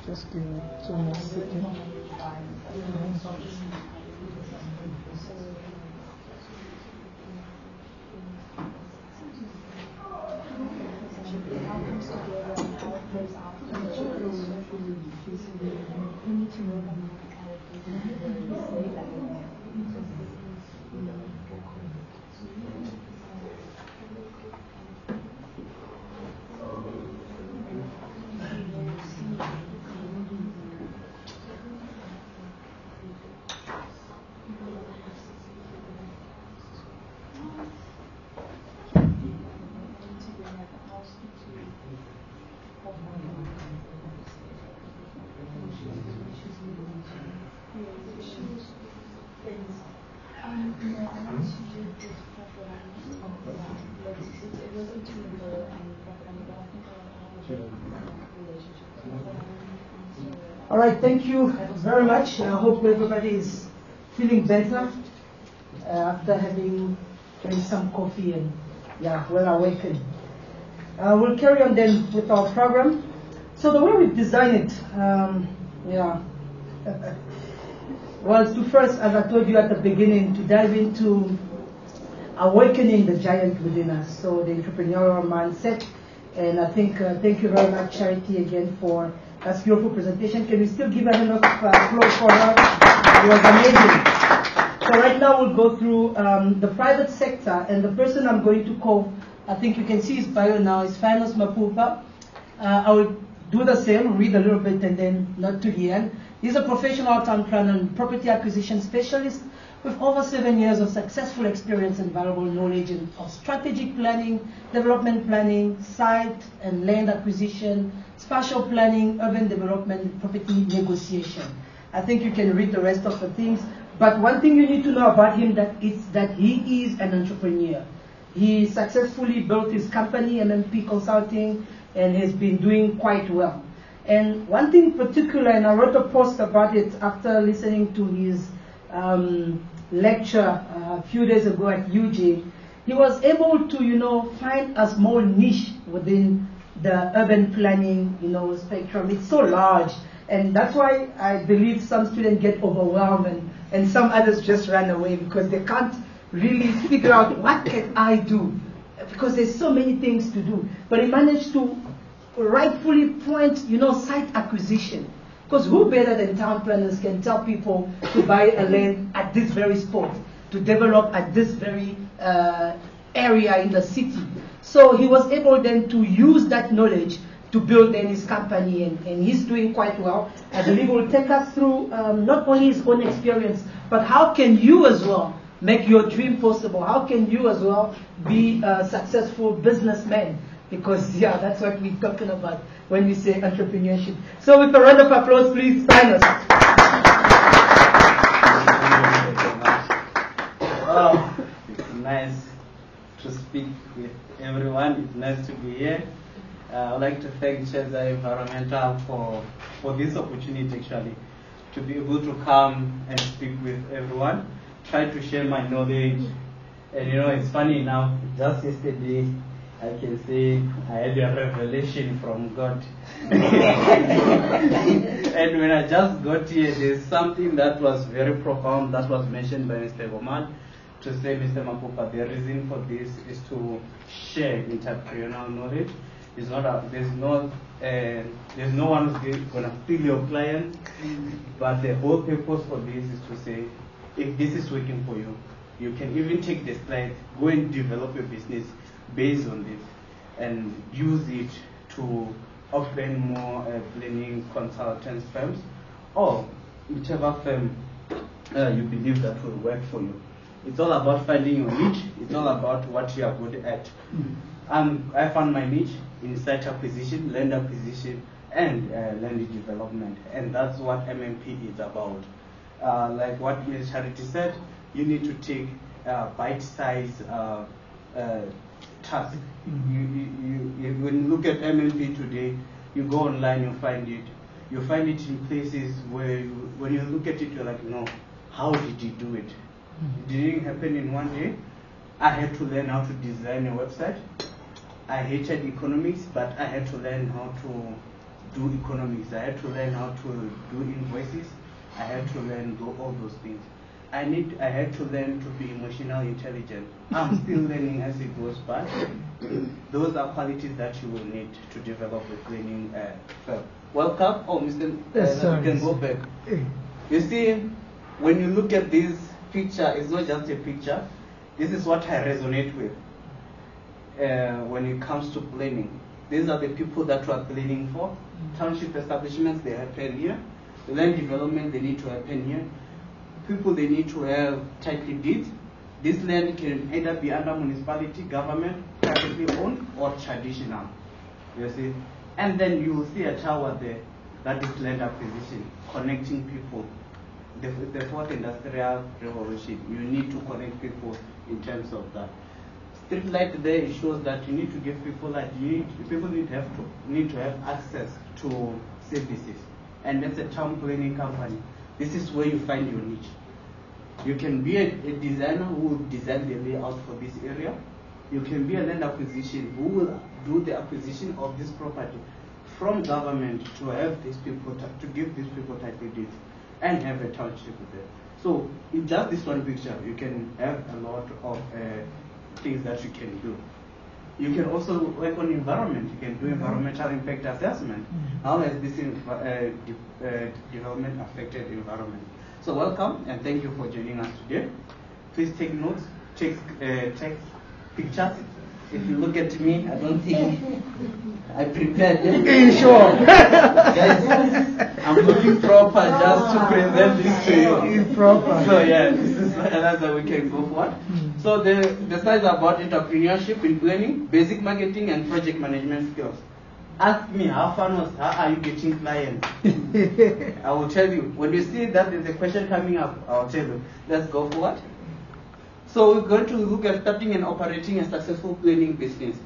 Just give me 2 more seconds. All right, thank you very much. I hope everybody is feeling better after having drank some coffee and well awakened. We'll carry on then with our program. So the way we've designed it, was to first, as I told you at the beginning, to dive into awakening the giant within us, so the entrepreneurial mindset. And I think, thank you very much, Charity, again, for that beautiful presentation. Can we still give a hand of applause for her? It was amazing. So right now we'll go through the private sector, and the person I'm going to call, I think you can see his bio now, is Finos Mapupa. I will do the same, read a little bit and then not to the end. He's a professional town planner and property acquisition specialist with over 7 years of successful experience and valuable knowledge of strategic planning, development planning, site and land acquisition, spatial planning, urban development, property negotiation. I think you can read the rest of the things, but one thing you need to know about him is that he is an entrepreneur. He successfully built his company, MMP Consulting, and has been doing quite well. And one thing in particular, and I wrote a post about it after listening to his lecture a few days ago at UJ, he was able to, find a small niche within the urban planning, spectrum. It's so large, and that's why I believe some students get overwhelmed and some others just run away because they can't really figure out what can I do, because there's so many things to do. But he managed to rightfully point, site acquisition. Because who better than town planners can tell people to buy a land at this very spot, to develop at this very area in the city. So he was able then to use that knowledge to build then his company, and he's doing quite well. I believe he will take us through not only his own experience, but how can you as well make your dream possible? How can you as well be a successful businessman? Because, that's what we're talking about when we say entrepreneurship. So with a round of applause, please, Finos. Oh, it's nice to speak with everyone. It's nice to be here. I'd like to thank Cheza Environmental for this opportunity, actually, to be able to come and speak with everyone, try to share my knowledge. And it's funny now, just yesterday, I can say I had a revelation from God. And when I just got here, there's something that was very profound that was mentioned by Mr. Goman, to say, Mr. Mapupa, the reason for this is to share entrepreneurial knowledge. It's not there's no one who's going to steal your client, but the whole purpose for this is to say, if this is working for you, you can even take the slide, go and develop your business based on this, and use it to open more planning consultants firms, or whichever firm you believe that will work for you. It's all about finding your niche. It's all about what you are good at. I found my niche in site acquisition, land acquisition, and land development, and that's what MMP is about. Like what Ms. Charity said, you need to take bite-sized task. When you look at MMP today, you go online, you find it. You find it in places where when you look at it, you're like, no, how did he do it? It didn't happen in one day. I had to learn how to design a website. I hated economics, but I had to learn how to do economics. I had to learn how to do invoices. I had to learn all those things. I had to learn to be emotionally intelligent. I'm still learning as it goes by. Those are qualities that you will need to develop with learning firm. Welcome. Oh, Mr. Yes, sir. You can go back. You see, when you look at this picture, it's not just a picture. This is what I resonate with when it comes to planning. These are the people that we are planning for. Township establishments, they happen here. The land development, they need to happen here. People, they need to have title deeds. This land can either be under municipality, government, privately owned, or traditional. You see? And then you will see a tower there that is land acquisition, connecting people. The fourth industrial revolution, you need to connect people in terms of that. Street light there, it shows that you need to give people light. People need to have access to services. And that's a town planning company. This is where you find your niche. You can be a designer who will design the layout for this area. You can be a land acquisition who will do the acquisition of this property from government to have these people, to give these people title deeds and have a township there. So in just this one picture, you can have a lot of things that you can do. You can also work on environment. You can do environmental impact assessment. How has this development affected environment? So welcome and thank you for joining us today. Please take notes, take pictures. If you look at me, I don't think I prepared them. Sure. Guys, I'm looking proper just to present this to you. Proper. So yeah, this is another we can go forward. So the slides are about entrepreneurship in planning, basic marketing and project management skills. Ask me how are you getting clients? I will tell you. When you see that there's a question coming up, I'll tell you. Let's go forward. So we're going to look at starting and operating a successful planning business.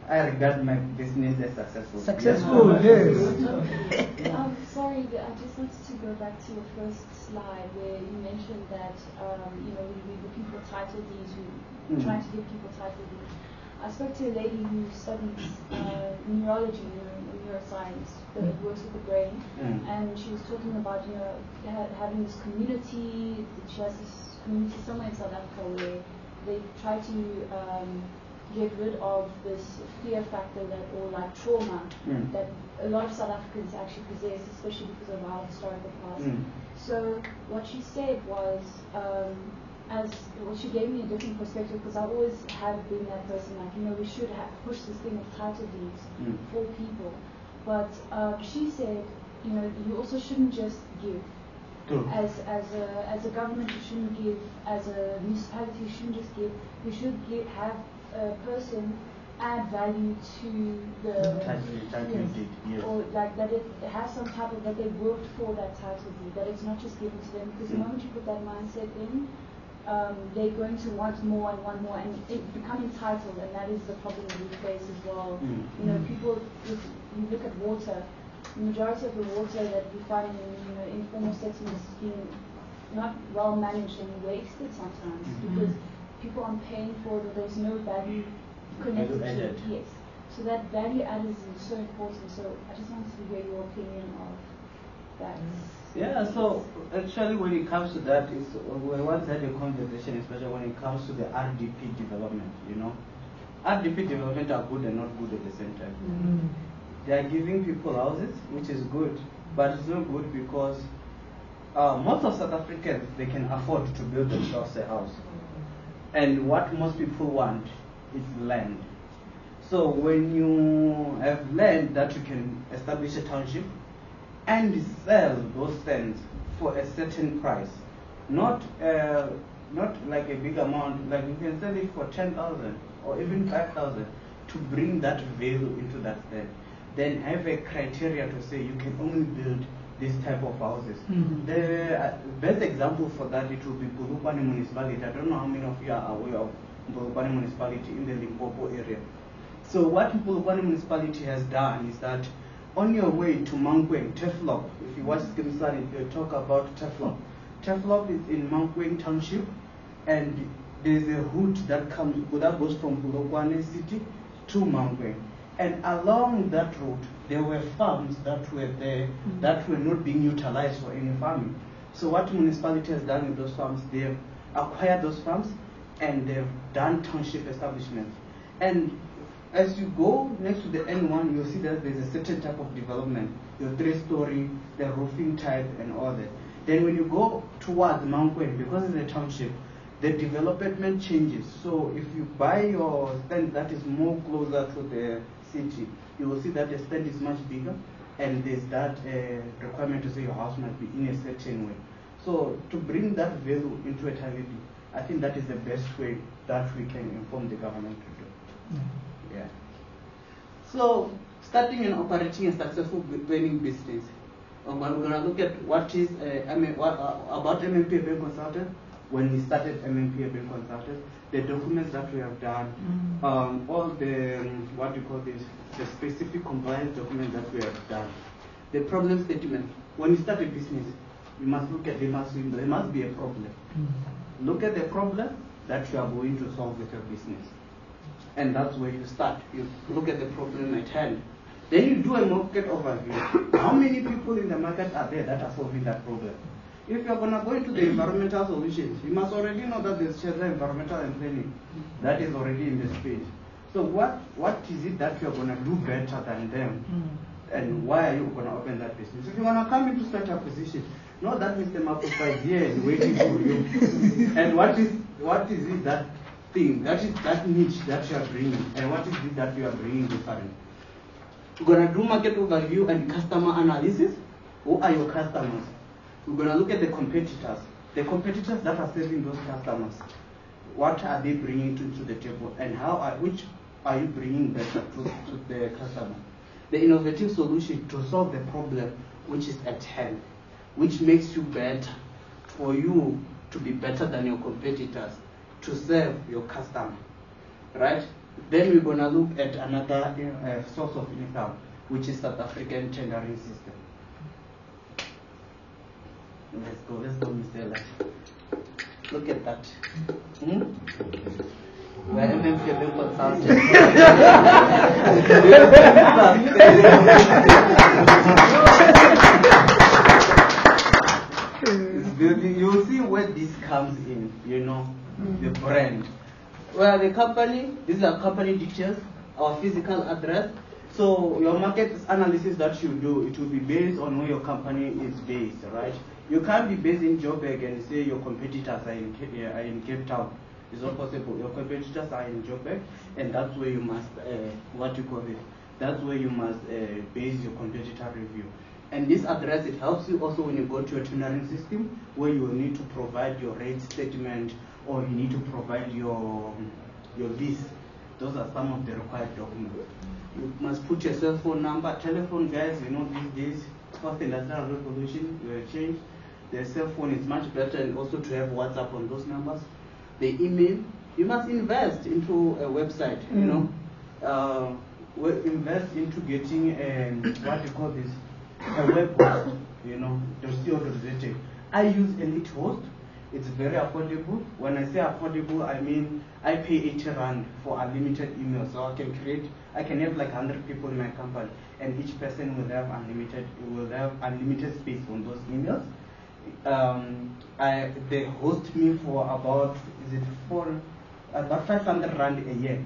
I regard my business as successful. Successful, yes. Sorry, I just wanted to go back to your first slide where you mentioned that we're looking for title deeds, we're trying to give people title deeds. I spoke to a lady who studies neurology, neuroscience, that works with the brain, and she was talking about having this community. She has this community somewhere in South Africa where they try to get rid of this fear factor or like trauma that a lot of South Africans actually possess, especially because of our historical past. So what she said was, she gave me a different perspective, because I always have been that person, like, we should push this thing of title deeds for people. But she said, you also shouldn't just give. As a government, you shouldn't give. As a municipality, you shouldn't just give. You should have a person add value to the title deed, yes. Or like that it has some type of, that they worked for that title deed, that it's not just given to them. Because the moment you put that mindset in, they're going to want more and it become entitled, and that is the problem that we face as well. People, if you look at water, the majority of the water that we find in informal settlements is being not well managed and wasted sometimes because people aren't paying for it, or there's no value connected to it. Yes. So that value added is so important. So I just wanted to hear your opinion of that. Yeah, so actually when it comes to that, we once had a conversation, especially when it comes to the RDP development, RDP development are good and not good at the same time. They are giving people houses, which is good, but it's not good because most of South Africans, they can afford to build themselves a house. And what most people want is land. So when you have land that you can establish a township and sell those lands for a certain price, not like a big amount, like you can sell it for 10,000 or even 5,000 to bring that value into that land. Then have a criteria to say you can only build this type of houses. The best example for that, it will be Polokwane municipality. I don't know how many of you are aware of Polokwane municipality in the Limpopo area. So what Polokwane municipality has done is that on your way to Mankweng, Teflop, if you watch Skimsani, you talk about Teflop. Teflop is in Mankweng Township, and there's a route that goes from Polokwane City to Mankweng. And along that route, there were farms that were there that were not being utilized for any farming. So what the municipality has done with those farms, they've acquired those farms and they've done township establishments. And as you go next to the N1, you'll see that there's a certain type of development, your 3-story, the roofing type, and all that. Then when you go towards Mankweng, because it's a township, the development changes. So if you buy your stand that is more closer to the city, you will see that the stand is much bigger, and there's that requirement to say your house must be in a certain way. So to bring that value into a totality, I think that is the best way that we can inform the government to do. Yeah. So starting and operating a successful planning business. We're going to look at what is about MMP Bank Consultant. When we started MMP Bank Consultant, the documents that we have done, all the what do you call this, the specific compliance document that we have done, the problem statement. When you start a business, you must look at there must be a problem. Look at the problem that you are going to solve with your business, and that's where you start. You look at the problem at hand. Then you do a market overview. How many people in the market are there that are solving that problem? If you're going to go into the environmental solutions, you must already know that there's Chedra environmental and planning. That is already in the space. So what is it that you're going to do better than them? And why are you going to open that business? If you want to come into such a position, know that Mr. Mapupa is here and waiting for you. And what is it that thing, that niche that you are bringing, and what is it that you are bringing different? We're going to do market overview and customer analysis. Who are your customers? We're going to look at the competitors that are serving those customers. What are they bringing to the table, and which are you bringing better to the customer? The innovative solution to solve the problem which is at hand, which makes you better, for you to be better than your competitors, to serve your customer, right? Then we're going to look at another source of income, which is South African tendering system. Let's go, Mr. Ella. Look at that. We're MMP Bank Consultant. You'll see where this comes in, the brand. Well, the company, these are company details, our physical address. So your market analysis that you do, it will be based on where your company is based, right? You can't be based in Joburg and say your competitors are in Cape Town. It's not possible. Your competitors are in Joburg, and that's where you must, that's where you must base your competitor review. And this address, it helps you also when you go to your tendering system, where you will need to provide your rate statement, or you need to provide your lease. Those are some of the required documents. You must put your cell phone number, telephone, guys. These days, post industrial revolution will change. The cell phone is much better, and also to have WhatsApp on those numbers. The email, you must invest into a website. Invest into getting a web host. .co.za. I use Elite Host. It's very affordable. When I say affordable, I mean I pay 80 Rand for unlimited emails. So I can have like 100 people in my company, and each person will have unlimited space on those emails. They host me for about 500 Rand a year.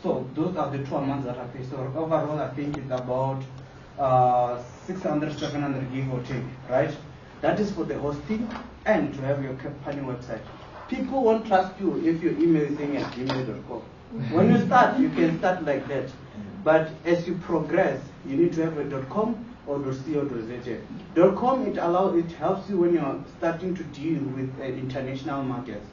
So those are the 2 months that I pay. So overall, I think it's about 600, 700 give or take, right? That is for the hosting and to have your company website. People won't trust you if your email is saying at gmail.com. When you start, you can start like that. But as you progress, you need to have a .com or .co.za. .com, it helps you when you're starting to deal with international markets.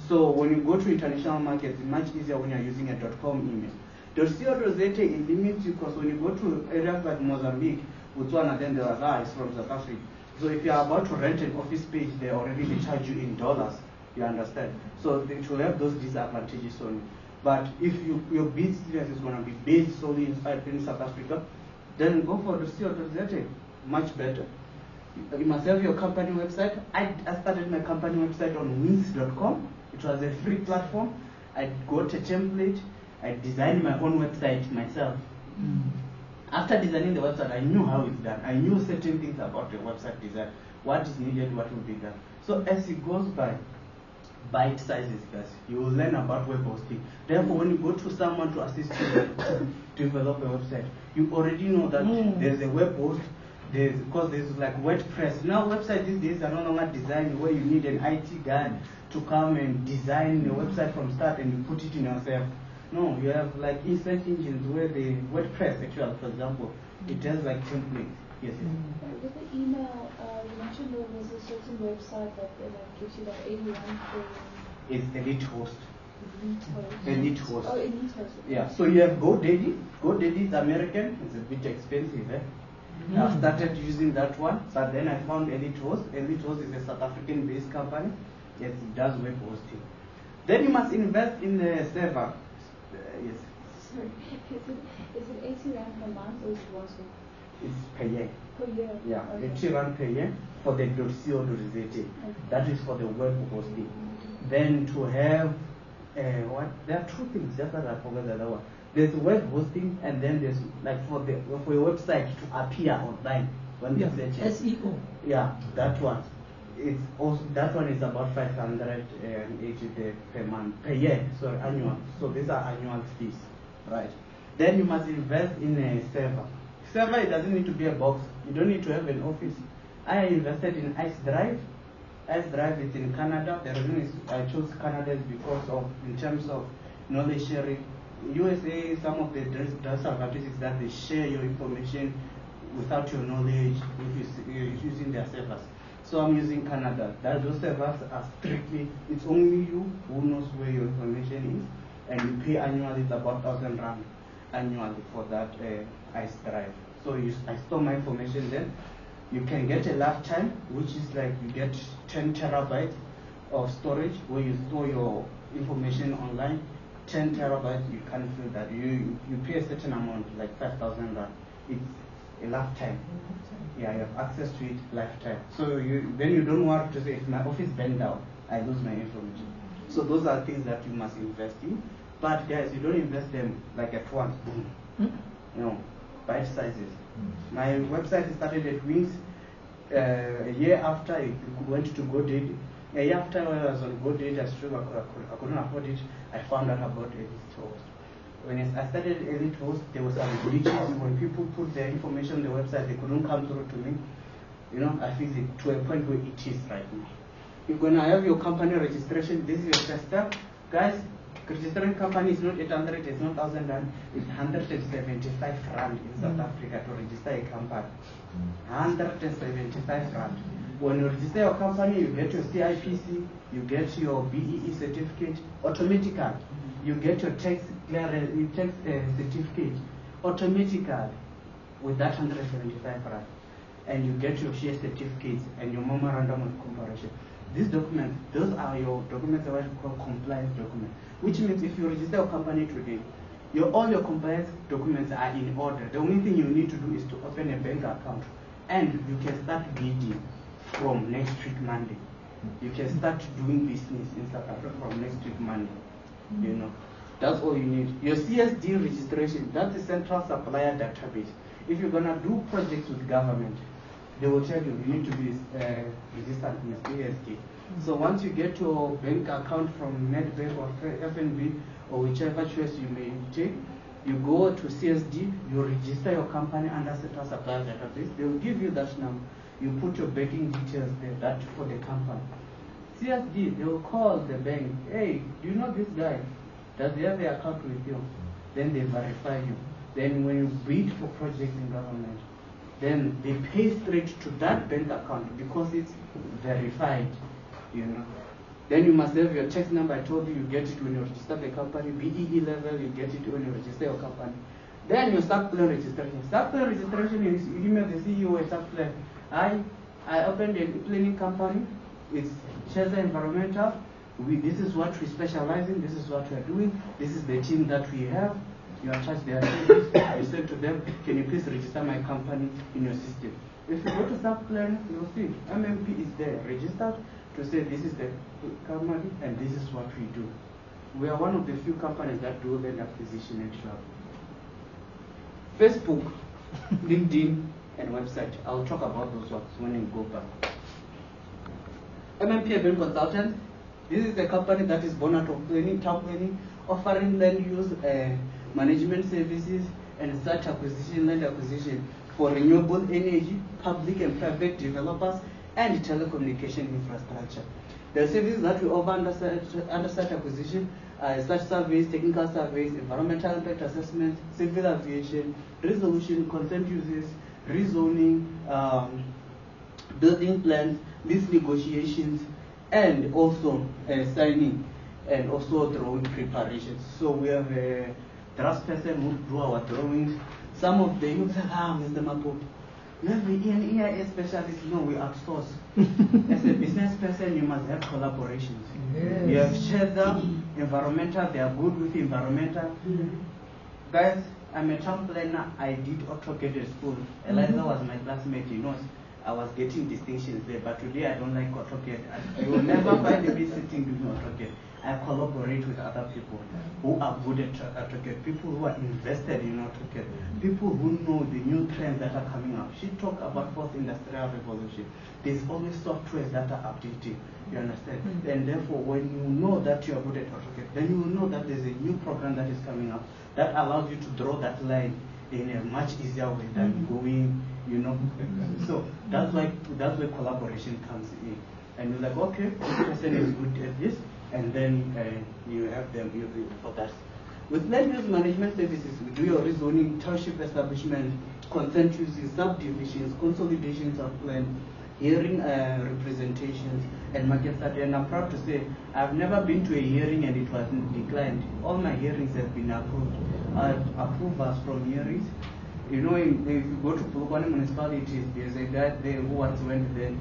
So when you go to international markets, it's much easier when you're using a .com email. .co.za, it limits you, because when you go to areas like Mozambique, Botswana, then the other is from South Africa. So if you are about to rent an office space, they already charge you in dollars. You understand? So they will have those disadvantages on you. But if your business is going to be based solely in South Africa, then go for .co.za, much better. You must have your company website. I started my company website on wings.com. It was a free platform. I got a template. I designed my own website myself. After designing the website, I knew how it's done. I knew certain things about the website design. What is needed, what will be done. So as it goes by, bite sizes, guys, you will learn about web hosting. Therefore, when you go to someone to assist you to develop a website, you already know that there's a web host. Because there's like WordPress. Now websites these days are no longer designed where you need an IT guy to come and design a website from start and you put it in yourself. No, you have like search engines where the WordPress actually, for example, it has like templates. Yes. With the email, you mentioned there was a certain website that gives you that 81 for... It's Elite Host. Elite Host. Elite Host. Oh, Elite Host. Yeah, so you have GoDaddy. GoDaddy is American. It's a bit expensive, eh? I started using that one, but then I found Elite Host. Elite Host is a South African-based company. Yes, it does web hosting. Then you must invest in the server. Yes. Sorry, is it 80 rand per month or is it once a week? It's per year. Per year? Yeah, Okay. 80 rand per year for the .co.za. Okay. That is for the web hosting. Then to have what? There are two things. Just that I forgot the other one. There's web hosting, and then there's like for your website to appear online when you search it. SEO. Yeah, that one. It's also that one is about 580 per month, per year. Sorry, annual. So these are annual fees, right? Then you must invest in a server. Server, it doesn't need to be a box. You don't need to have an office. I invested in Ice Drive. Ice Drive is in Canada. The reason is I chose Canada is because of in terms of knowledge sharing. USA, some of the disadvantages is that they share your information without your knowledge if you're using their servers. So I'm using Canada. Those servers are strictly, it's only you who knows where your information is, and you pay annually. It's about 1,000 rand annually for that Ice Drive. So I store my information there. You can get a lifetime, which is like you get 10 terabytes of storage where you store your information online. 10 terabytes, you can't feel that. You pay a certain amount, like 5,000 rand. It's a lifetime. Yeah, you have access to it lifetime. So then you don't want to say, if my office burned down, I lose my information. So those are things that you must invest in. But guys, you don't invest them like at once. Boom. No, bite sizes. My website started at Wings. A year after I went to GoDaddy. A year after I was on GoDaddy, I couldn't afford it. I found out about Elite Host. When I started Elite Host, there was some glitches. When people put their information on the website, they couldn't come through to me. You know, I feel it to a point where it is right now. You're gonna have your company registration. This is your first step, guys. Registering company is not 800, it's not 1,000 rand, it's 175 rand in South Africa to register a company. 175 rand. When you register your company, you get your CIPC, you get your BEE certificate automatically. You get your tax clearance, tax certificate automatically with that 175 rand. And you get your share certificates and your memorandum of corporation. These documents, those are your documents that are called compliance documents. Which means if you register a company today, all your compliance documents are in order. The only thing you need to do is to open a bank account. And you can start bidding from next week Monday. You can start doing business in South Africa from next week Monday. You know, that's all you need. Your CSD registration, that's the Central Supplier Database. If you're gonna do projects with government, they will tell you need to be registered in CSD. So once you get your bank account from Nedbank or FNB or whichever choice you may take, you go to CSD, you register your company under Central Supplier Database. They will give you that number. You put your banking details there, that for the company. CSD, they will call the bank, hey, do you know this guy? Does he have the account with you? Then they verify you. Then when you bid for projects in government, then they pay straight to that bank account because it's verified, you know. Then you must have your tax number. I told you, you get it when you register the company. BEE level, you get it when you register your company. Then your sub-plan registration. Sub-plan registration is you email the CEO a sub-plan. I opened a planning company. It's Chesa Environmental. This is what we specialize in. This is what we are doing. This is the team that we have. You are charged their service. You say to them, can you please register my company in your system? If you go to Subplan, you'll see MMP is there, registered to say this is the company and this is what we do. We are one of the few companies that do land acquisition and travel. Facebook, LinkedIn, and website. I'll talk about those ones when we go back. MMP Urban Consultants. This is a company that is born out of planning, town planning, offering land use management services and site acquisition, land acquisition for renewable energy, public and private developers, and telecommunication infrastructure. The services that we offer under site acquisition are such surveys, technical surveys, environmental impact assessments, civil aviation, resolution, consent uses, rezoning, building plans, lease negotiations, and also signing and also drawing preparations. So we have a draft person who drew our drawings. Some of the youth say, Mr. Mapu, you have an EIS specialist. No, we outsource. As a business person, you must have collaborations. Yes. You have Cheza, environmental, they are good with environmental. Guys, I'm a town planner. I did AutoCAD at school. Eliza was my classmate, he knows. I was getting distinctions there, but today I don't like AutoCAD. You will never find me sitting doing AutoCAD. I collaborate with other people who are good at AutoCAD, people who are invested in AutoCAD, people who know the new trends that are coming up. She talked about fourth industrial revolution. There's always softwares that are updating, you understand? And therefore, when you know that you are good at AutoCAD, then you will know that there's a new program that is coming up that allows you to draw that line in a much easier way than going, you know. So that's why collaboration comes in. And you're like, okay, this person is good at this, and then you have them for that. With land use management services, we do your rezoning, township establishment, consent uses, subdivisions, consolidations of land, hearing representations, and market study. And I'm proud to say, I've never been to a hearing and it was declined. All my hearings have been approved. Approvals from hearings. You know, if you go to Polokwane municipalities, there's a guy there who once went there.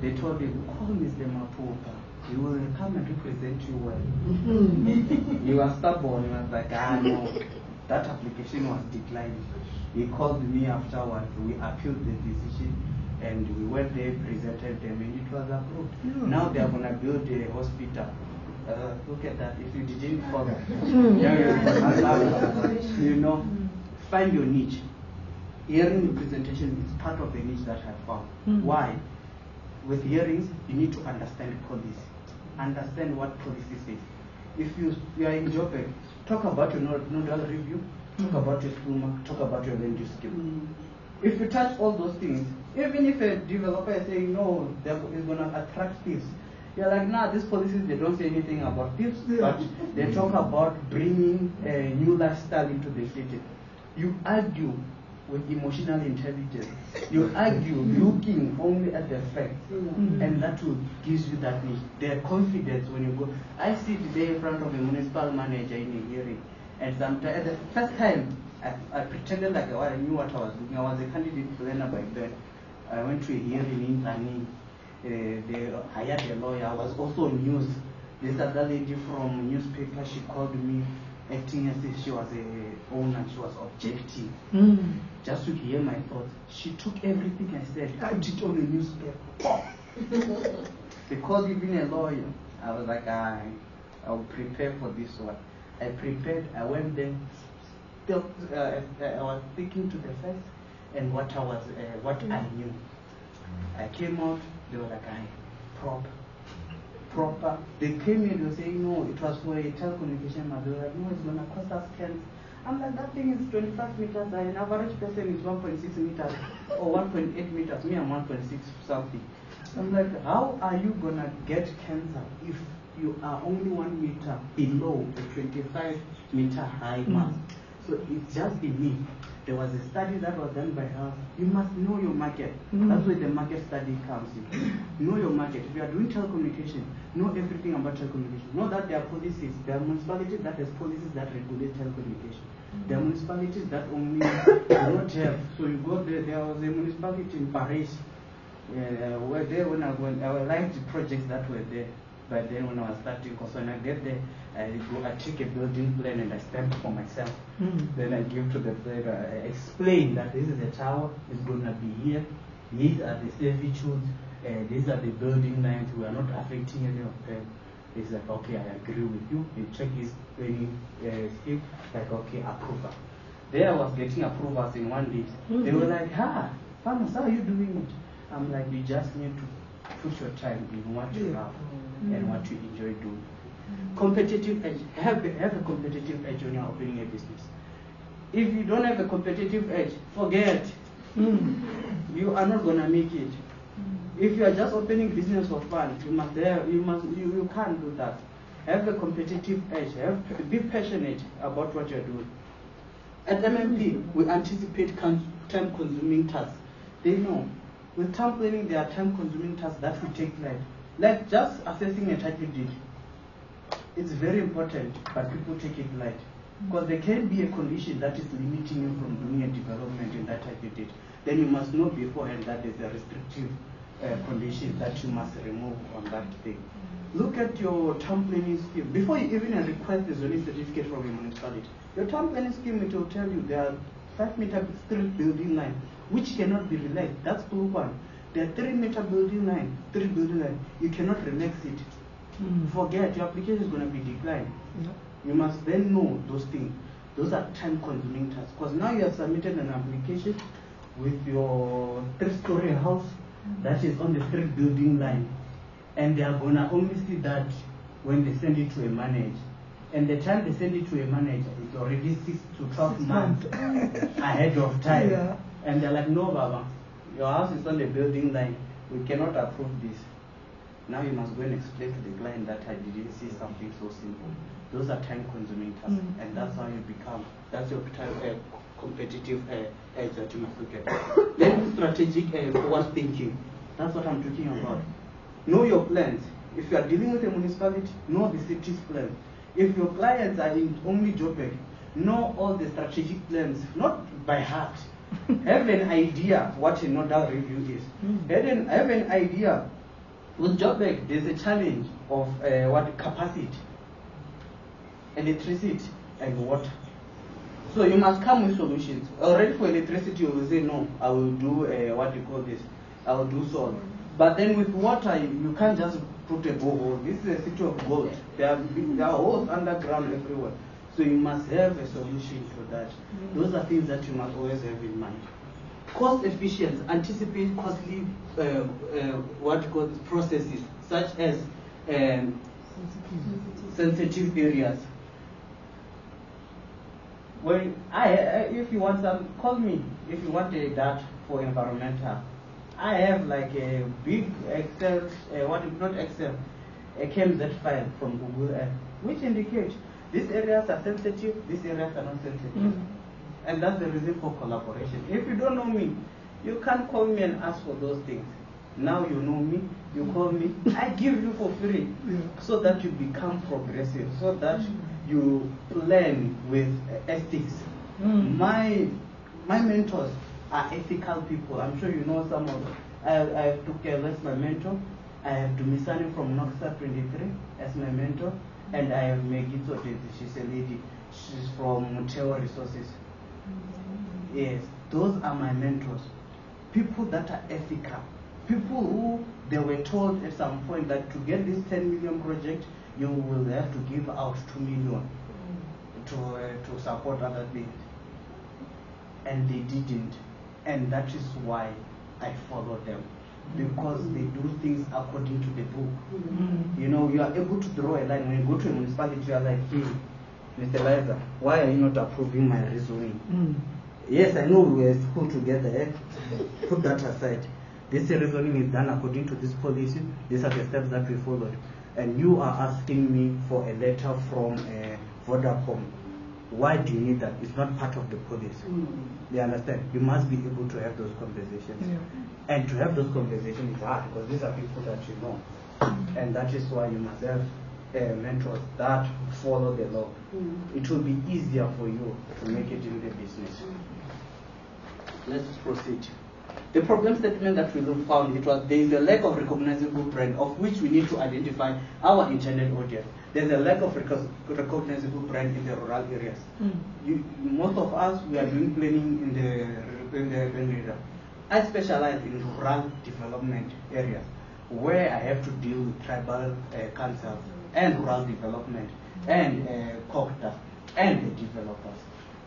They told him, call Mr. Mapupa. He will come and represent you well. You are stubborn. He was like, no. That application was declined. He called me afterwards. We appealed the decision. And we went there, presented them, and it was approved. Now they are going to build a hospital. Look at that. If you didn't follow, you know, find your niche. Hearing representation is part of the niche that I found. Why? With hearings, you need to understand policy. Understand what policy says. If you are in Joburg, talk about your nodal review, talk about your school mark, talk about your land use scheme. If you touch all those things, even if a developer is saying, no, it's going to attract thieves, you're like, nah, these policies, they don't say anything about thieves, but they talk about bringing a new lifestyle into the city. You argue with emotional intelligence. You argue looking only at the facts, and that will gives you that niche. Their confidence when you go. I sit there in front of a municipal manager in a hearing, and sometimes the first time I pretended like I knew what I was doing. I was a candidate planner by then. I went to a hearing in planning. They hired a lawyer. I was also news. This other lady from newspaper, she called me, acting as if she was a owner. She was objecting, just to hear my thoughts. She took everything I said, put it on the newspaper. They called even a lawyer. I was like, I'll prepare for this one. I prepared. I went there. I was speaking to the facts and what I knew. I came out. They were like, proper. They came in, they were saying, no, it was for a telecommunication. They were like, no, it's going to cost us 10. I'm like, that thing is 25 meters, and an average person is 1.6 meters or 1.8 meters. Me, I'm 1.6 something. I'm like, how are you going to get cancer if you are only 1 meter below the 25 meter high mark? So it's just the myth. There was a study that was done by us. You must know your market. That's where the market study comes in. Know your market. If you are doing telecommunication, know everything about telecommunication. Know that there are policies. There are municipalities that have policies that regulate telecommunication. There are municipalities that only do not have. So you go there. There was a municipality in Paris where there when I liked the projects that were there. But then when I was starting, because when I get there, I take a building plan and I stamp for myself. Then I give to the planner, I explain that this is a tower, it's going to be here, these are the servitudes, these are the building lines, we are not affecting any of them. It's like, okay, I agree with you. He check his planning scheme, like, okay, approval. There I was getting approvals in 1 day. They were like, farmers, how are you doing it? I'm like, you just need to put your time in what you love and what you enjoy doing. Competitive edge. Have a competitive edge when you're opening a business. If you don't have a competitive edge, forget. You are not gonna make it. If you are just opening business for fun, you can't do that. Have a competitive edge. Be passionate about what you're doing. At MMP, we anticipate time-consuming tasks. They know. With town planning, there are time-consuming tasks that we take light. Like just assessing a title deed. It's very important, but people take it light. Because there can be a condition that is limiting you from doing a development in that title deed. Then you must know beforehand that there's a restrictive condition that you must remove on that thing. Look at your town planning scheme. Before you even request the zoning certificate from a municipality, your town planning scheme, it will tell you there are 5-meter street building line, which cannot be relaxed. That's clue one. There are 3-meter building line, 3 building line. You cannot relax it. Forget, your application is going to be declined. You must then know those things. Those are time-consuming tasks. Because now you have submitted an application with your 3-story house that is on the 3 building line. And they are going to only see that when they send it to a manager. And the time they send it to a manager, it's already 6 to 12 months ahead of time. Yeah. And they're like, no, Baba, your house is on the building line. We cannot approve this. Now you must go and explain to the client that I didn't see something so simple. Those are time-consuming tasks, and that's how you become. That's your competitive edge that you must look at. Then strategic forward thinking. That's what I'm talking about. Know your plans. If you are dealing with a municipality, know the city's plans. If your clients are in only Joburg, know all the strategic plans, not by heart. Have an idea what a nodal review is. Have an idea. With Joburg, there's a challenge of what capacity, electricity, and water. So you must come with solutions. Already for electricity, you will say, no, I will do what you call this, I will do solar. But then with water, you can't just put a borehole. This is a city of gold. There are holes underground everywhere. So you must have a solution for that. Those are things that you must always have in mind. Cost efficient, anticipate costly processes such as sensitive areas. When if you want some, call me. If you want a data for environmental, I have like a big Excel, not Excel, a KMZ file from Google Earth, which indicates these areas are sensitive, these areas are not sensitive. And that's the reason for collaboration. If you don't know me, you can't call me and ask for those things. Now you know me, you call me, I give you for free, so that you become progressive, so that you plan with ethics. My mentors are ethical people. I'm sure you know some of them. I took as my mentor. I have Dumisani from Noxa 23 as my mentor, and I have Maggie Sote. She's a lady. She's from Muteo Resources. Yes, those are my mentors. People that are ethical. People who they were told at some point that to get this 10 million project, you will have to give out 2 million to support other things. And they didn't. And that is why I follow them. Because they do things according to the book. You know, you are able to draw a line. When you go to a municipality, you are like, hey, Mr. Liza, why are you not approving my rezoning? Yes, I know we were at school together. Put that aside. This rezoning is done according to this policy. These are the steps that we followed. And you are asking me for a letter from Vodacom. Why do you need that? It's not part of the policy. You understand? You must be able to have those conversations. And to have those conversations is hard because these are people that you know. And that is why you must have mentors that follow the law. It will be easier for you to make it in the business. Let's proceed. The problem statement that we found, there is a lack of recognizable brand, of which we need to identify our intended audience. There's a lack of recognizable brand in the rural areas. Most of us, we are doing planning in the urban area. I specialize in rural development areas, where I have to deal with tribal councils and rural development and COGTA and the developers.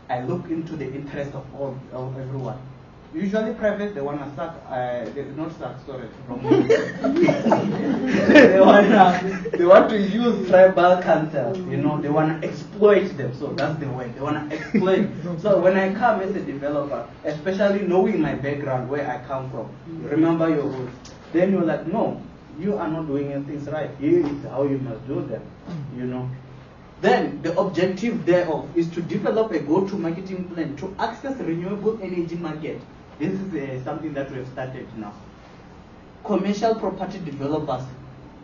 I look into the interest of everyone. Usually private, they want to start, not start, sorry, wrong. they want to use tribal councils, you know, they want to exploit them. So that's the way, they want to exploit. So when I come as a developer, especially knowing my background, where I come from, remember your roots, then you're like, no, you are not doing things right. Here is how you must do them, you know. Then the objective thereof is to develop a go-to marketing plan to access renewable energy market. This is something that we have started now. Commercial property developers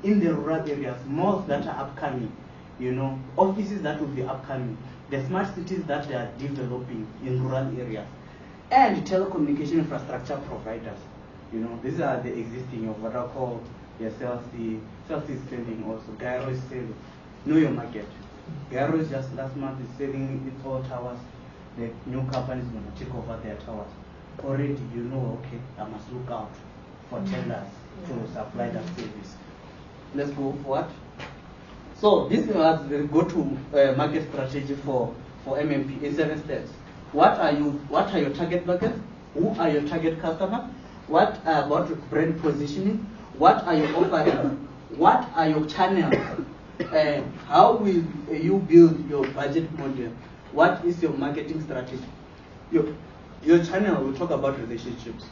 in the rural areas, malls that are upcoming, you know, offices that will be upcoming, the smart cities that they are developing in rural areas, and telecommunication infrastructure providers. You know, these are the existing of what I call CLC. CLC is selling also. Gyro is selling. Know your market. Gyro is just last month is selling its all towers. The new company is going to take over their towers. Already you know, okay, I must look out for tenders to supply that service. Let's go forward. So this was the go-to market strategy for MMP in 7 steps. What are your target markets? Who are your target customers? What about brand positioning? What are your offerings? What are your channels? How will you build your budget model? What is your marketing strategy? Your channel will talk about relationships.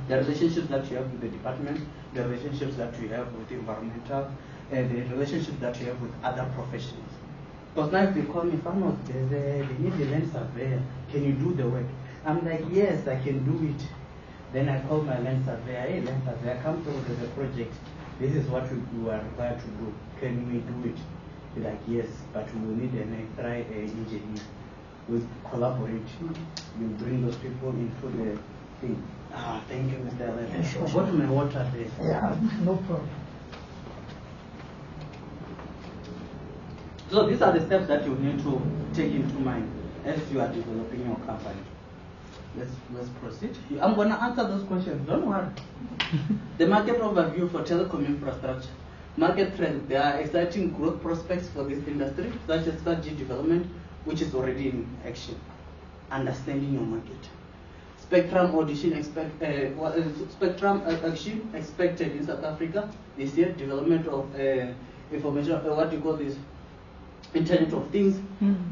The relationships that you have with the department, the relationships that you have with environmental, and the relationships that you have with other professionals. Because now if they call me, Farmers, they need the land surveyor. Can you do the work? I'm like, yes, I can do it. Then I call my land surveyor. Hey, land surveyor, come through with the project. This is what you are required to do. Can we do it? He's like, yes, but we will need an extra engineer. We'll collaborate. We'll bring those people into the thing. Thank you, Mr. Alex. I forgot my water there. Yeah, no problem. So these are the steps that you need to take into mind as you are developing your company. Let's proceed. I'm going to answer those questions. Don't worry. The market overview for telecom infrastructure. Market trends. There are exciting growth prospects for this industry, such as 5G development, which is already in action. Understanding your market. Spectrum action expected in South Africa this year. Development of information. What do you call this? Internet of Things,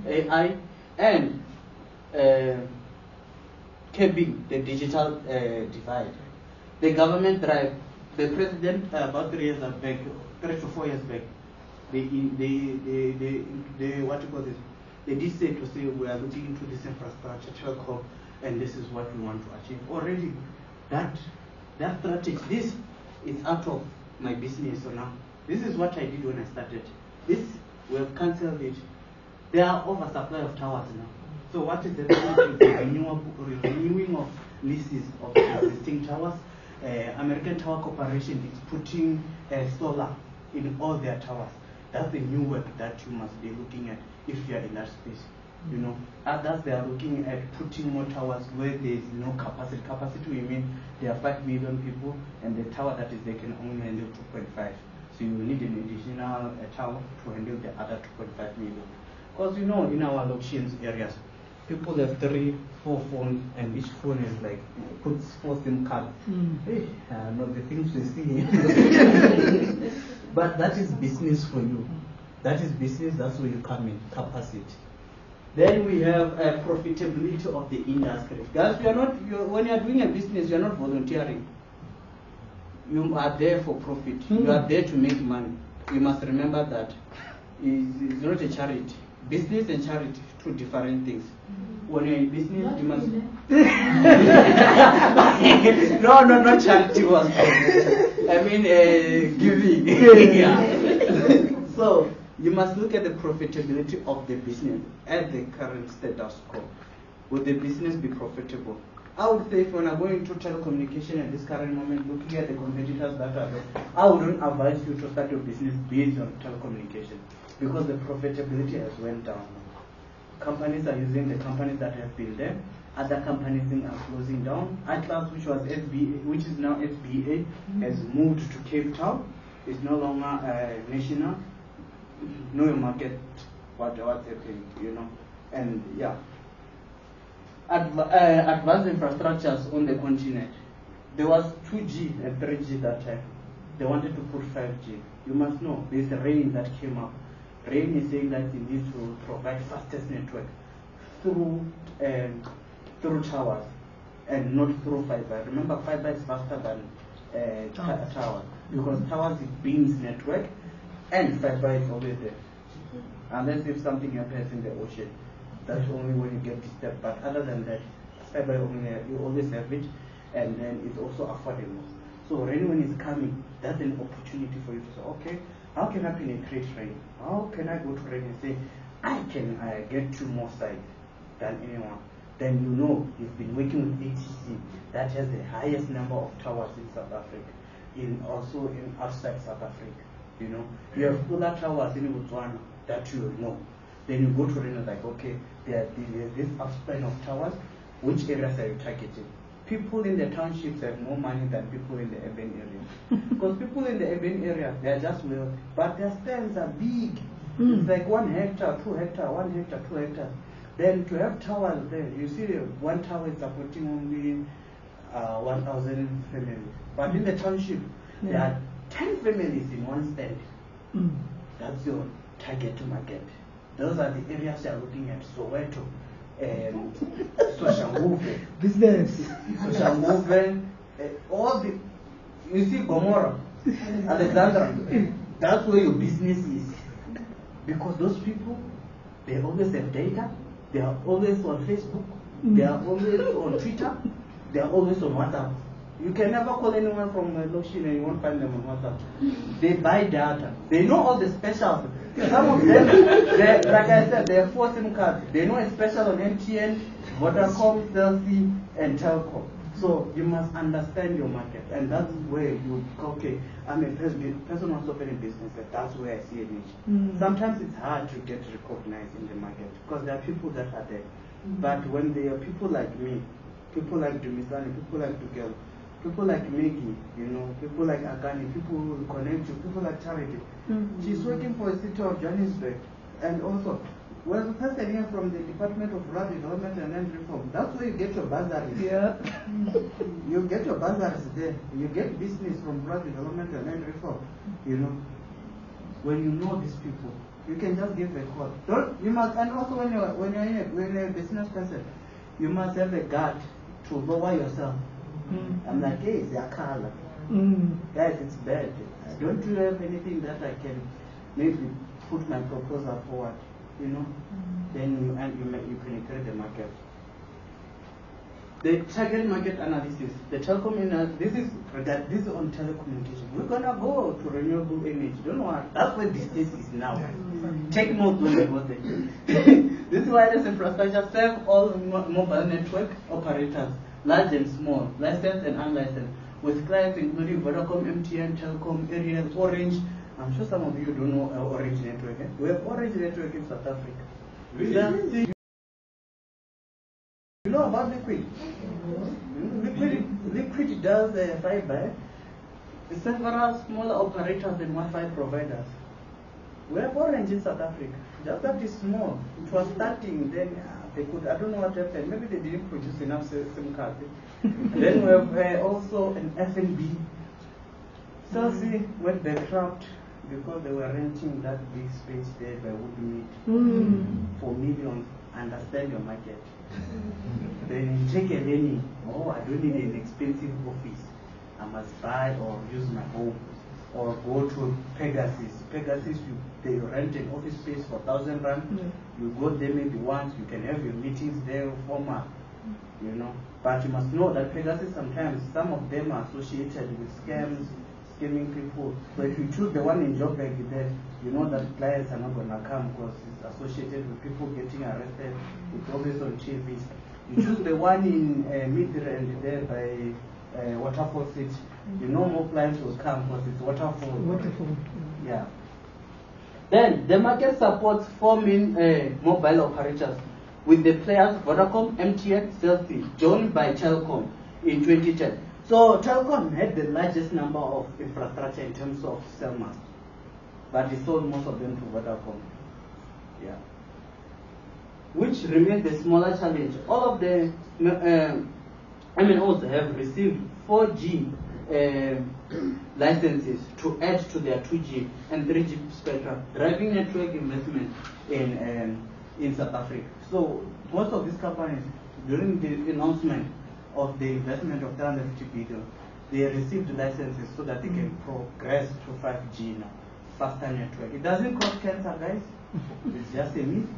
AI, and curbing the digital divide. The government drive. The president about 3 to 4 years back, they what do you call this? They did say to say we are looking into this infrastructure, telecom, and this is what we want to achieve. Already, that strategy, this is out of my business. So now, this is what I did when I started. This we have cancelled it. There are oversupply of towers now. So what is the renewing of leases of existing towers? American Tower Corporation is putting solar in all their towers. That's the new work that you must be looking at if you are in that space. You know, others they are looking at putting more towers where there is no capacity. Capacity, we mean there are 5 million people, and the tower that is there can only handle 2.5. So you need an additional tower to handle the other 2.5 million. Because you know, in our locations areas, people have 3, 4 phones, and each phone is like puts 4 SIM cards. Hey, not the things we see. But that is business for you. That is business. That's where you come in, capacity. Then we have profitability of the industry. Guys, when you are doing a business, you are not volunteering. You are there for profit. You are there to make money. You must remember that it's not a charity. Business and charity, 2 different things. When you're in business, you must. No, not charity was. I mean, giving. Yeah. So you must look at the profitability of the business at the current status quo. Will the business be profitable? I would say if when I'm going to telecommunication at this current moment, looking at the competitors that are there, I wouldn't advise you to start your business based on telecommunication because the profitability has went down. Companies are using the companies that have been there. Other companies are closing down. Atlas, which was SBA, which is now SBA, has moved to Cape Town. It's no longer national. Know your market, what's happening, you know, and yeah. Advanced infrastructures on the continent. There was 2G and 3G that time. They wanted to put 5G. You must know there's a rain that came up. Rain is saying that it needs to provide fastest network through towers and not through fiber. Remember, fiber is faster than towers because towers it beams network and fiber is always there. Unless if something happens in the ocean, that's only when you get disturbed. But other than that, fiber you always have it, and then it's also affordable. So rain when it's coming, that's an opportunity for you to say, okay, how can I penetrate rain? How can I go to rain and say, I can get to more sites than anyone? Then you know you've been working with ATC that has the highest number of towers in South Africa, also in outside South Africa. You know, you have other towers in Botswana that you know. Then you go to Reno like, okay, there's this upspan of towers. Which areas are you targeting? People in the townships have more money than people in the urban areas. Because people in the urban areas, they are just wealthy, but their spans are big. It's like 1 hectare, 2 hectare, 1 hectare, 2 hectares. Then to have towers there, you see one tower is supporting only 1,000 families. But in the township, there are 10 families in one stand. That's your target to market. Those are the areas you are looking at. Soweto, Soshanguve, Business. Soshanguve, all the, you see Gomorrah, Alexandra, that's where your business is. Because those people, they always have data, they are always on Facebook, they are always on Twitter, they are always on WhatsApp. You can never call anyone from Lokshin and you won't find them on WhatsApp. They buy data. They know all the specials. Some of them, like I said, they have 4 SIM cards. They know a special on MTN, Vodacom, Cell C, and Telco. So you must understand your market, and that's where you, okay, I'm a person wants to open a business, that's where I see a niche. Sometimes it's hard to get recognized in the market because there are people that are there. But when there are people like me, people like Dumisani, people like Tugel, people like Maggie, you know, people like Agani, people who connect you, people like Charity. She's working for the city of Johannesburg, and also, well, the person here from the Department of Rural Development and Land Reform, that's where you get your bursaries. Yeah. You get your bursaries there. You get business from Rural Development and Land Reform. You know, when you know these people, you can just give a call. You must, and also when you're a business person, you must have a guard to lower yourself. I'm like, hey, it's your color. Guys, it's bad. Don't you have anything that I can maybe put my proposal forward? You know, then you penetrate the market. The target market analysis, the telecom, this is on telecommunication. We're gonna go to renewable energy. Don't worry, that's where business is now. Take note when we go there. This wireless infrastructure serve all mobile network operators, large and small, licensed and unlicensed, with clients including Vodacom, MTN, Telecom, Aerial, Orange. I'm sure some of you don't know our Orange network. We have Orange network in South Africa. Really? You know about Liquid? Liquid does fiber. Several smaller operators and Wi-Fi providers. We have Orange in South Africa. Just that is small. It was starting, then they could, I don't know what happened. Maybe they didn't produce enough SIM cards. Then we have also an FNB. Chelsea went bankrupt because they were renting that big space there by Woodmead for millions. Understand your market. Then you take a learning. Oh, I don't need an expensive office. I must buy or use my home. Or go to Pegasus. Pegasus, they rent an office space for 1,000 rand. You go there maybe once. You can have your meetings there formal. You know. But you must know that Pegasus sometimes some of them are associated with scams. Scamming people. So if you choose the one in Joburg there, you know that clients are not going to come because it's associated with people getting arrested. It's always on TV. You choose the one in Midrand there by Waterfall City. You know more clients will come because it's Waterfall. Waterfall. Yeah. Then the market supports 4 main mobile operators, with the players Vodacom, MTN, Cell C, joined by Telkom in 2010. So Telkom had the largest number of infrastructure in terms of cell masts, but he sold most of them to Vodacom. Yeah. Which remains the smaller challenge. All of the MNOs have received 4G licenses to add to their 2G and 3G spectrum, driving network investment in South Africa. So most of these companies, during the announcement of the investment of 350 billion, they received licenses so that they can progress to 5G now, faster network. It doesn't cause cancer, guys. It's just a myth.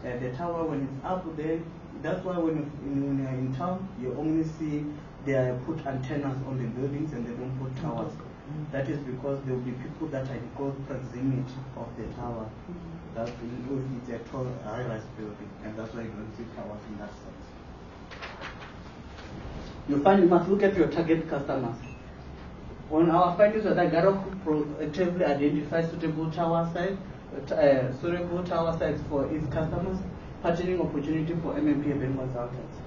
The tower, when it's up there, that's why when you're in town, you only see they put antennas on the buildings and they don't put towers. That is because there will be people that are in close proximity of the tower. That's it's a tall, high-rise building, and that's why you don't see towers in that sense. You must look at your target customers. On our findings, that Garok proactively identifies suitable tower sites for its customers, partnering opportunity for MMP event consultants.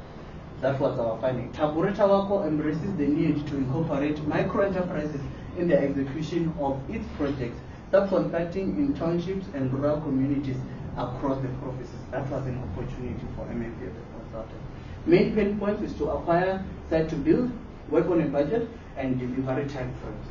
That was our finding. Tabure Tawako embraces the need to incorporate micro-enterprises in the execution of its projects, subcontracting in townships and rural communities across the provinces. That was an opportunity for MMP event consultants. Main pain points is to acquire, site to build, work on a budget, and delivery time frames.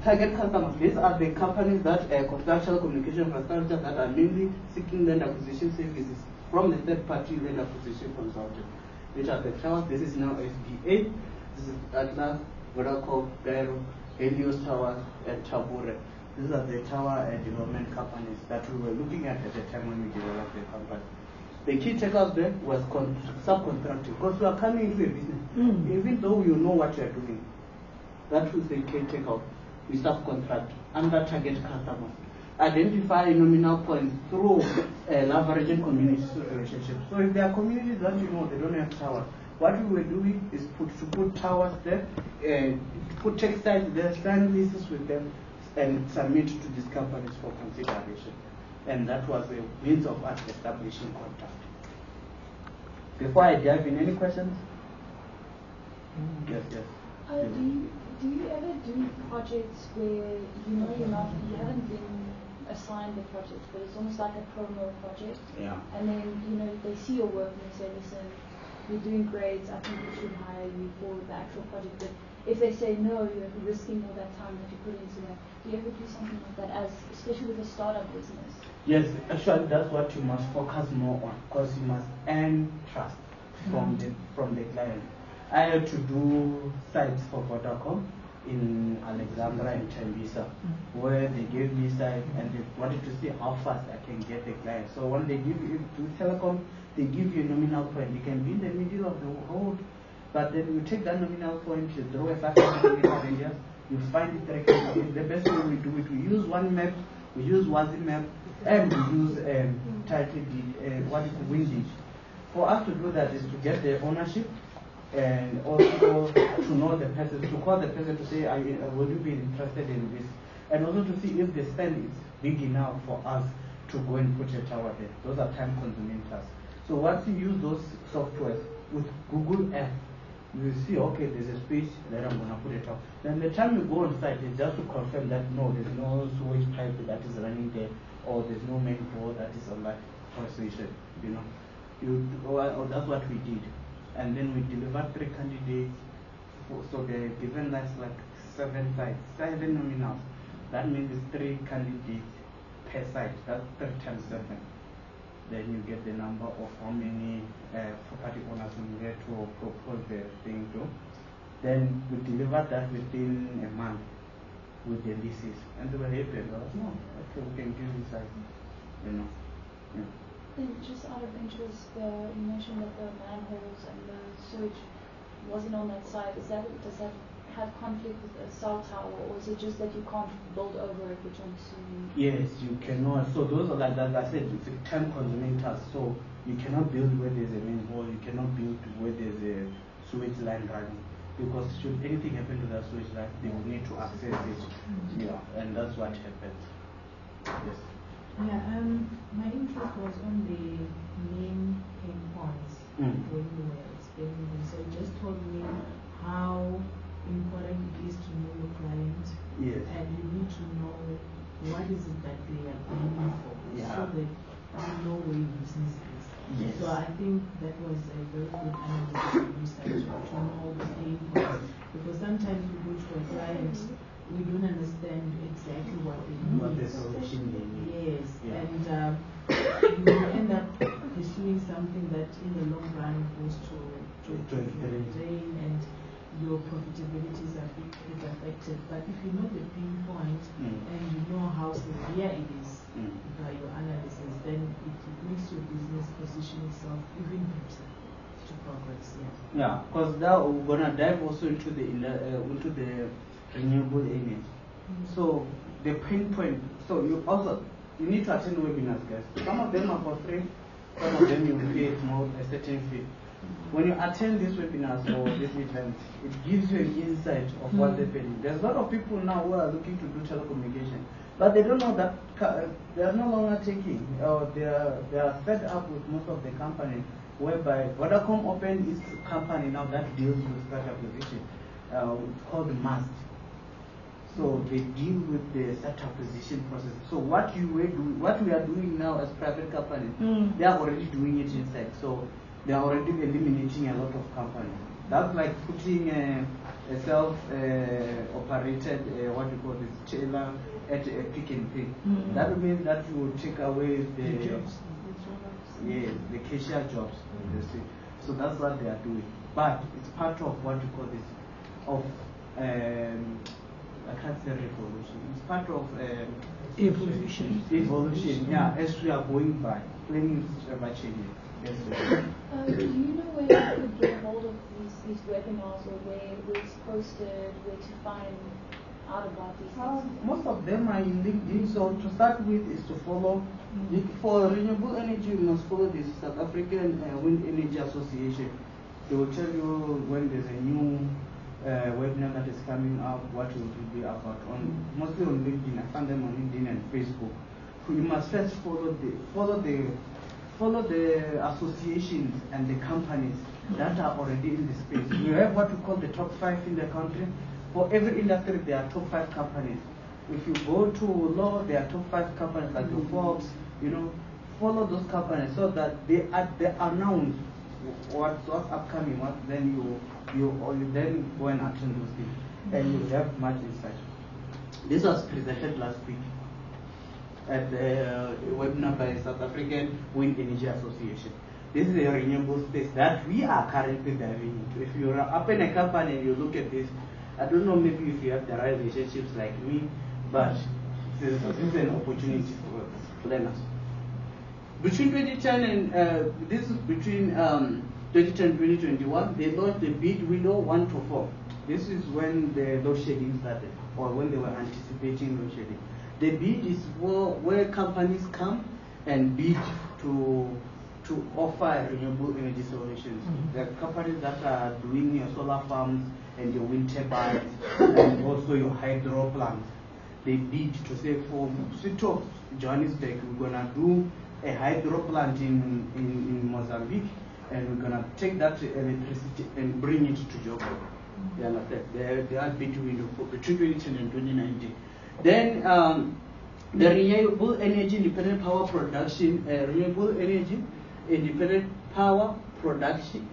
Target customers, these are the companies that contractual communication infrastructure that are mainly seeking land acquisition services from the third-party land acquisition consultant. Which are the towers. This is now SDA, this is Atlas, Vodacom, Gyro, Helios Towers, and Tabure. These are the tower development companies that we were looking at the time when we developed the company. The key takeout there was subcontracting, because we are coming into a business. Even though you know what you are doing, that was the key takeout. We subcontract under target customers. Identify nominal points through leveraging community relationships. So if there are communities that you know they don't have towers, what we were doing is to put towers there, put textiles there, sign leases with them, and submit to these companies for consideration. And that was a means of us establishing contact. Before I dive in, any questions? Yes. Do you ever do projects where you haven't been assigned the project, but it's almost like a promo project? Yeah. And then they see your work and they say, listen, you're doing great, I think we should hire you for the actual project. But if they say no, you're risking all that time that you put into that. Do you ever do something like that, especially with a startup business? Yes, actually that's what you must focus more on, because you must earn trust from the client. I had to do sites for Vodacom in Alexandra and Tembisa, where they gave me sites and they wanted to see how fast I can get the client. So when they give you to Telecom, they give you a nominal point. You can be in the middle of the road, but then you take that nominal point, you draw a 500 meter radius, you find it very quickly. The best way we do it, we use one map, we use Wazi map, and we use title deed, windage. For us to do that is to get the ownership, and also to know the person, to call the person to say, will you be interested in this? And also to see if the spend is big enough for us to go and put a tower there. Those are time-consuming tasks. So once you use those softwares with Google Earth, you see, okay, there's a space that I'm going to put a tower. Then the time you go on site is just to confirm that no, there's no sewage pipe that is running there, or there's no main pole that is on that station. That's what we did. And then we delivered 3 candidates. So they're given us like 7 sites, 7 nominals. That means it's 3 candidates per site. That's 3 times 7. Then you get the number of how many property owners we get to propose the thing to. Then we delivered that within a month with the leases. And they were happy. They were no, okay, we can give you sites. Yeah. And just out of interest, you mentioned that the manholes and the sewage wasn't on that site. Does that have conflict with a cell tower, or is it just that you can't build over it, which I'm assuming? Yes, you cannot. So those are like I said, it's a time-consuming task. So You cannot build where there's a manhole, you cannot build where there's a sewage line running. Because should anything happen to that sewage line, they will need to access it. Yeah, and that's what happened. Yes. Yeah, my interest was on the main pain points when you were explaining them. So you just told me how important it is to know your client. Yes. And you need to know what is it that they are paying for, so that you know where your business is. Yes. So I think that was a very good analysis research to know the pain points. Because sometimes we go to a client, we don't understand exactly what they need. What the solution they need. Yes, Yeah. and you end up pursuing something that in the long run goes to drain, and your profitability is affected. But if you know the pain point and you know how severe it is by your analysis, then it makes your business position itself even better to progress. Yeah, because now we're gonna dive also into the renewable energy. So the pain point. So you need to attend webinars, guys. Some of them are for free. Some of them you pay a certain fee. When you attend these webinars or these events, it gives you an insight of what's happening. There's a lot of people now who are looking to do telecommunication, but they don't know that they are no longer taking, or they are fed up with most of the companies, whereby Vodacom opened its company now that deals with site acquisition. It's called MAST. So they deal with the site acquisition process. So what we are doing now as private companies, they are already doing it inside. So they are already eliminating a lot of companies. That's like putting a self-operated, what you call this, trailer at a Pick and Pay. That means that you will take away the jobs. Yes, the cashier jobs. So that's what they are doing. But it's part of what you call this, of I can't say revolution. It's part of evolution. Evolution, yeah. As we are going by, planning is ever changing. Do you know where you could get hold of these webinars, or where it's posted, where to find out about these things? Most of them are in LinkedIn. So to start with is to follow. For renewable energy, you must follow the South African Wind Energy Association. They will tell you when there's a new webinar that is coming up, what it will be about. Mostly on LinkedIn. I find them on LinkedIn and Facebook. You must first follow the associations and the companies that are already in the space. We have what we call the top 5 in the country. For every industry, there are top 5 companies. If you go to law, there are top 5 companies like the Forbes. Follow those companies so that they announce what's upcoming. Then you then go and attend those things, and you have much insight. This was presented last week at the webinar by South African Wind Energy Association. This is a renewable space that we are currently diving into. If you open a company and you look at this, I don't know maybe if you have the right relationships like me, but this is an opportunity for learners. Between 2010 and this is between 2010 and 2021, they launched the bid window 1 to 4. This is when the load shedding started, or when they were anticipating load shedding. The bid is where companies come and bid to offer renewable energy solutions. There are companies that are doing your solar farms and your wind turbines and also your hydro plants. They bid to say, for city of Johannesburg, we're gonna do a hydro plant in Mozambique, and we're gonna take that electricity and bring it to Joburg. You understand? They are bid window between 2010 and 2019. Then the renewable energy independent power production, renewable energy independent power production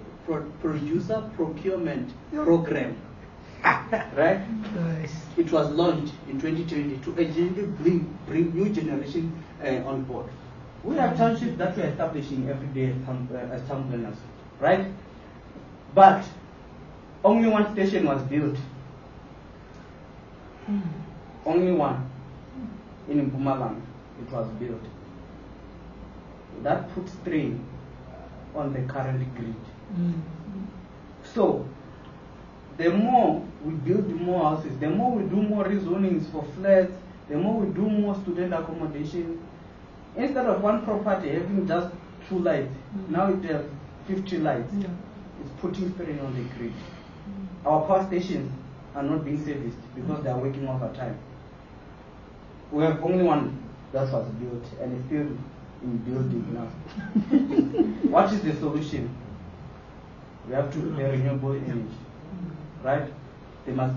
producer procurement program, right? Nice. It was launched in 2020 to urgently bring new generation on board. We have townships that we are establishing every day as town planners, right? But only one station was built. Only one. In Mpumalanga, it was built. That puts strain on the current grid. So, the more we build more houses, the more we do more rezonings for flats, the more we do more student accommodation. Instead of one property having just 2 lights. Now it has 50 lights. Yeah. It's putting strain on the grid. Our power stations are not being serviced because they are working overtime. We have only one that was built and it's still in building now. What is the solution? We have to the renewable energy, right? They must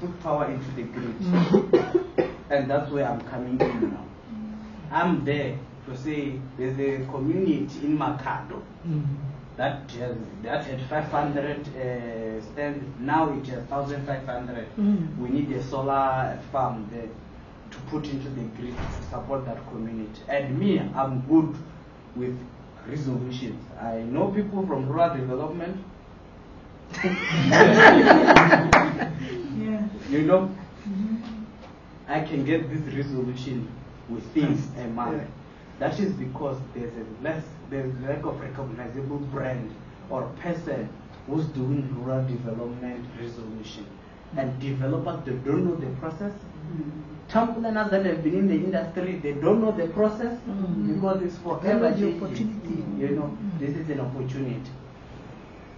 put power into the grid, and that's where I'm coming in now. I'm there to say there's a community in Makado that had 500 stands. Now it has 1,500. We need a solar farm there to put into the grid to support that community. And me, I'm good with resolutions. I know people from rural development. You know, I can get this resolution within a month. That is because there's lack of recognizable brand or person who's doing rural development resolution. And developers, they don't know the process. Champions that have been in the industry, they don't know the process because it's forever the changing. opportunity. You know, this is an opportunity.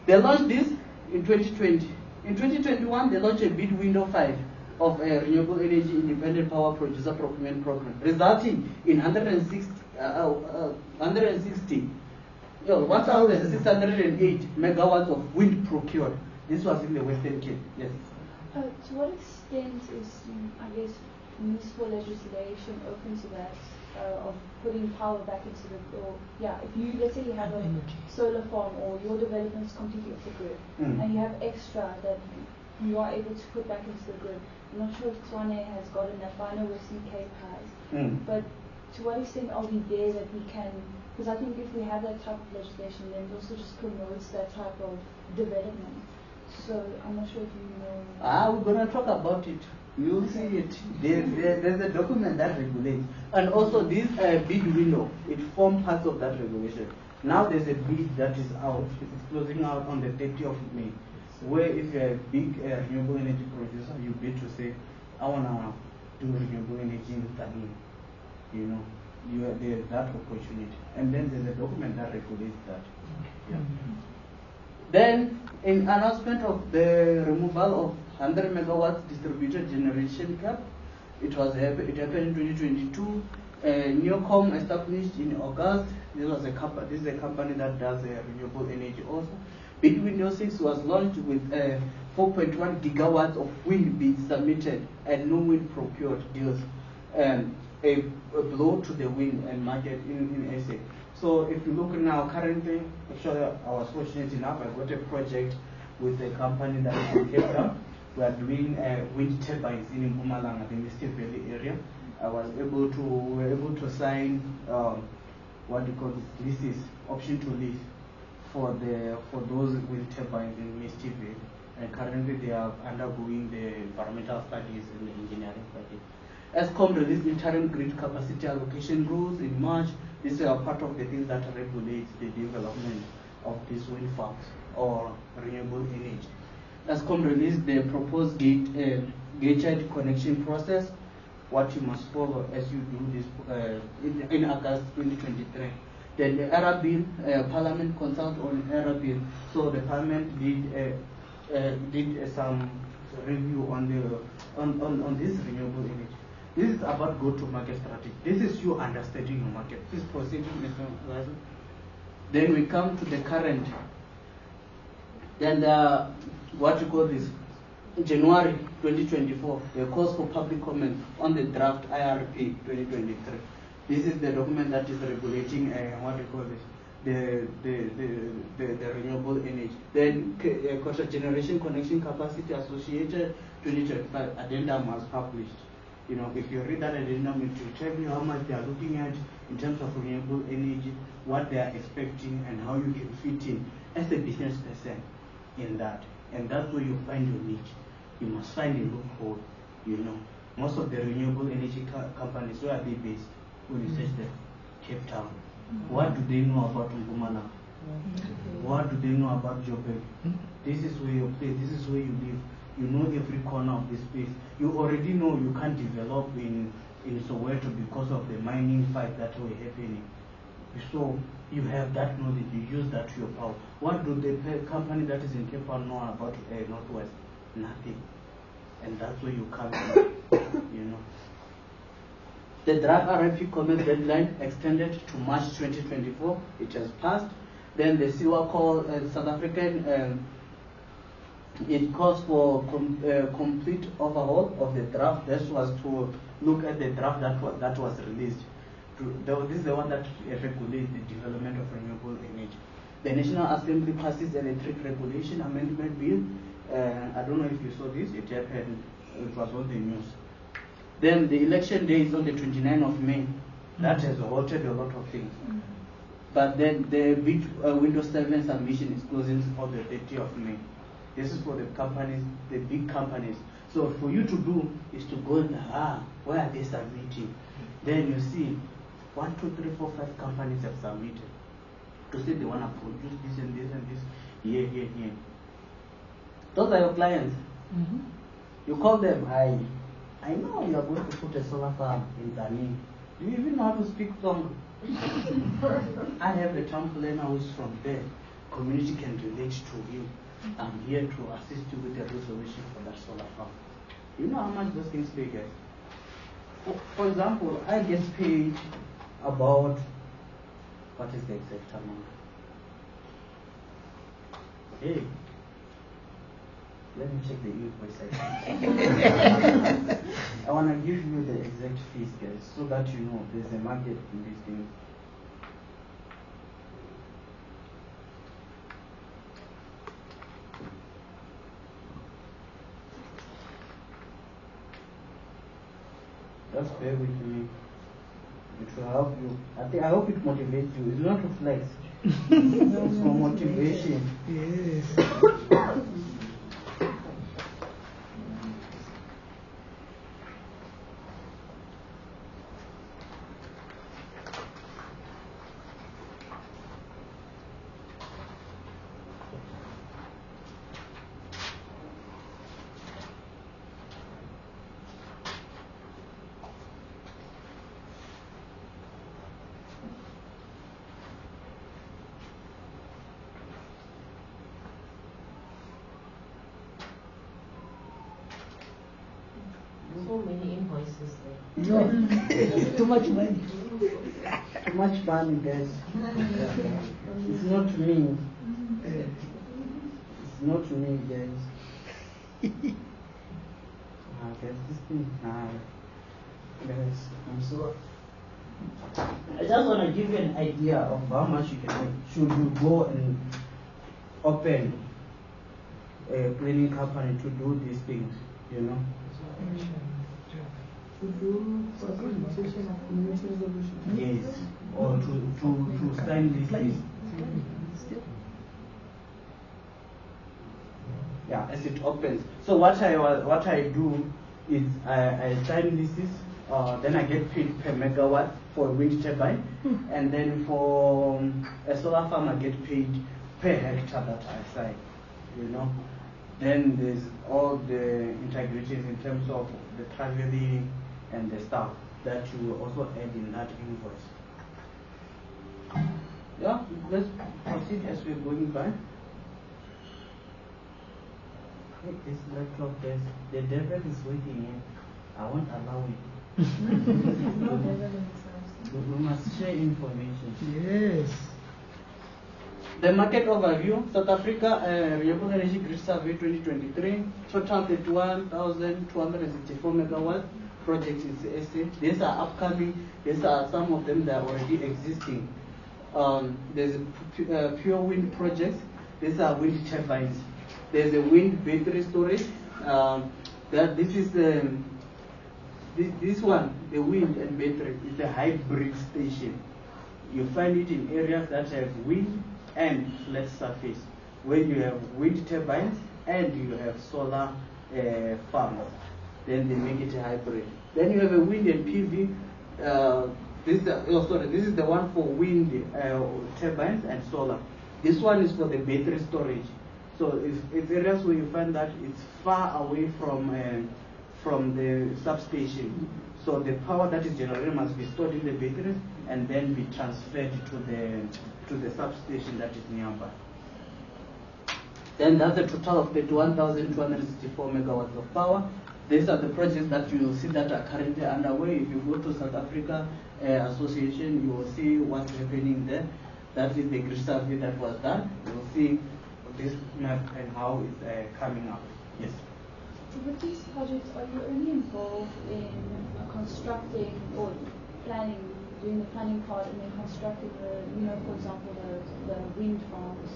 They launched this in 2020. In 2021, they launched a bid window 5 of a renewable energy independent power producer procurement program, resulting in 1,608 megawatts of wind procured. This was in the Western Cape. Yes. To what extent is, I guess, municipal legislation open to that, of putting power back into the, or, if you, let's say you have a solar farm or your development is completely off the grid, and you have extra that you are able to put back into the grid. I'm not sure if Tshwane has got enough, I know Western Cape has, but to what extent are we there that we can, because I think if we have that type of legislation, then it also just promotes that type of development. So I'm not sure if you know. We're going to talk about it. You'll see it. There's a document that regulates. And also this bid window, it forms part of that regulation. Now there's a bid that is out. It's closing out on the 30th of May. Where if you're a big renewable energy producer, you bid to say, I want to do renewable energy in Tanin. You know, there's that opportunity. And then there's a document that regulates that. Yeah. Then, in announcement of the removal of 100 megawatts distributed generation cap, it happened in 2022. Neocom established in August. This is a company that does renewable energy also. Bid window 6 was launched with 4.1 gigawatts of wind bids submitted and no wind procured deals. A blow to the wind and market in SA. So if you look now currently, actually I was fortunate enough, I got a project with a company that is in Cape Town. We are doing wind turbines in Mpumalanga, the Misty Valley area. We were able to sign what we call leases, option to lease for those wind turbines in Misty Valley. And currently they are undergoing the environmental studies and the engineering studies. Eskom released interim grid capacity allocation rules in March. These are part of the things that regulates the development of these wind farms or renewable energy. Eskom released the proposed gauge connection process, what you must follow as you do this in August 2023. Then the ERA bill, Parliament consult on ERA bill. So the Parliament did some review on this renewable energy. This is about go-to-market strategy. This is you understanding your market. This is proceeding, Mr. Lazo. Then we come to the current. Then what you call this? In January 2024, the calls for public comment on the draft IRP 2023. This is the document that is regulating what you call this, the renewable energy. Then generation connection capacity associated 2025 addendum was published. You know, if you read that addendum, it will tell you how much they are looking at in terms of renewable energy, what they are expecting, and how you can fit in as a business person in that. And that's where you find your niche. You must find a loophole. You know, most of the renewable energy companies, where are they based? When you search them, Cape Town. What do they know about Mpumalanga? What do they know about Joburg? This is where you play. This is where you live. You know every corner of this place. You already know you can't develop in Soweto because of the mining fight that were happening. So you have that knowledge, you use that to your power. What do the company that is in Cape Town know about Northwest? Nothing. And that's where you come in, you know. The draft RFP comment deadline extended to March 2024. It has passed. Then the SEWA call South African, it calls for complete overhaul of the draft. This was to look at the draft that was released. This is the one that regulates the development of renewable energy. The National Assembly passes the Electric Regulation Amendment Bill. I don't know if you saw this. It happened. It was on the news. Then the election day is on the 29th of May. That has altered a lot of things. But then the Windows 7 submission is closing on the 30th of May. This is for the companies, the big companies. So for you to do is to go and where are they submitting? Then you see 1, 2, 3, 4, 5 companies have submitted to say they want to produce this and this and this here. Those are your clients. Mm-hmm. You call them, I know you are going to put a solar farm in Dani. Do you even know how to speak Tonga? I have a town planner who's from there. Community can relate to you. I'm here to assist you with the resolution for that solar farm. You know how much those things pay, guys? For example, I get paid about, what is the exact amount? Hey, let me check the invoice. I want to give you the exact fees, guys, so that you know there's a market in these things. Just bear with me. It will help you. I hope it motivates you. It's not to flex. It's for motivation. Yes. So many invoices there. No, too much money. Too much money, guys. It's not me. It's not me, guys. Guys, this thing. Guys, I'm so. I just want to give you an idea of how much you can make. Should you go and open a cleaning company to do these things, you know? To do facilitation of community resolution. Yes, or to sign this list. Yeah, as it opens. So what I do is I sign lists. Then I get paid per megawatt for a wind turbine, and then for a solar farm I get paid per hectare that I sign. You know. Then there's all the integrations in terms of the traveling and the stuff that you will also add in that invoice. Yeah, let's proceed as we're going by. It's like this. The devil is waiting here. I won't allow it. We must share information. Yes. The market overview, South Africa Renewable Energy Grid Survey 2023, total 31,264 megawatt projects in SA. These are upcoming, these are some of them that are already existing. There's pure wind projects, these are wind turbines. There's a wind battery storage. This is this one, the wind and battery, is a hybrid station. You find it in areas that have wind and flat surface, where you have wind turbines and you have solar farms. Then they make it a hybrid. Then you have a wind and PV. This is the one for wind turbines and solar. This one is for the battery storage. So it's areas where you find that it's far away from from the substation. So the power that is generated must be stored in the batteries and then be transferred to the substation that is nearby. Then that's a total of 31,264 megawatts of power. These are the projects that you will see that are currently underway. If you go to South Africa Association, you will see what's happening there. That is the grid survey that was done. You will see this map and how it's coming up. Yes. With these projects, are you only involved in constructing or planning, doing the planning part, and then constructing the, for example, the wind farms?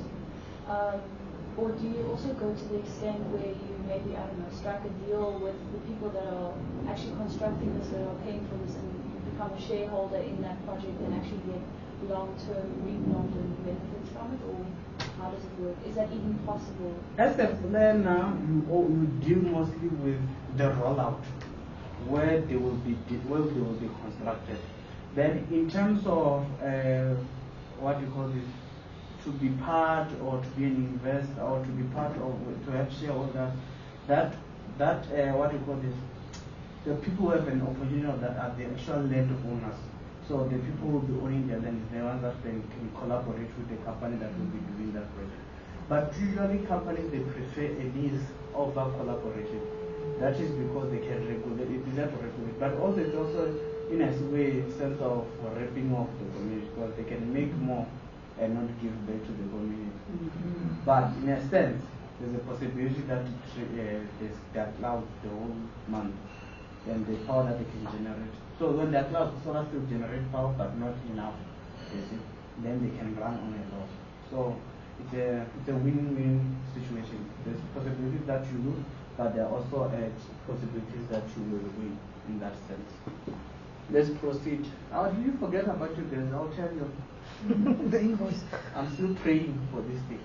Or do you also go to the extent where you maybe, I don't know, strike a deal with the people that are actually constructing this, that are paying for this, and you become a shareholder in that project and actually get long-term long-term benefits from it? Or how does it work? Is that even possible? As a planner, you deal mostly with the rollout, where they will be constructed. Then, in terms of what you call this, to be part or to be an investor or to be part of, to have shareholders, that what you call this, the people who have an opportunity of that are the actual land owners. So the people who will be owning their land is the ones that can collaborate with the company that will be doing that project. But usually companies, they prefer a lease over collaboration. That is because they can regulate, it is not regulate, but also it's also in a way sense of ripping off the community, because they can make more and not give back to the community. Mm-hmm. But in a sense, there's a possibility that they're cloud the whole month and the power that they can generate. So when they're cloud, solar still generate power but not enough, you see, then they can run on a loss. So it's a win-win situation. There's possibilities that you lose, but there are also possibilities that you will win in that sense. Let's proceed. Did you forget about you guys? I'll tell you. The invoice. I'm still praying for this thing.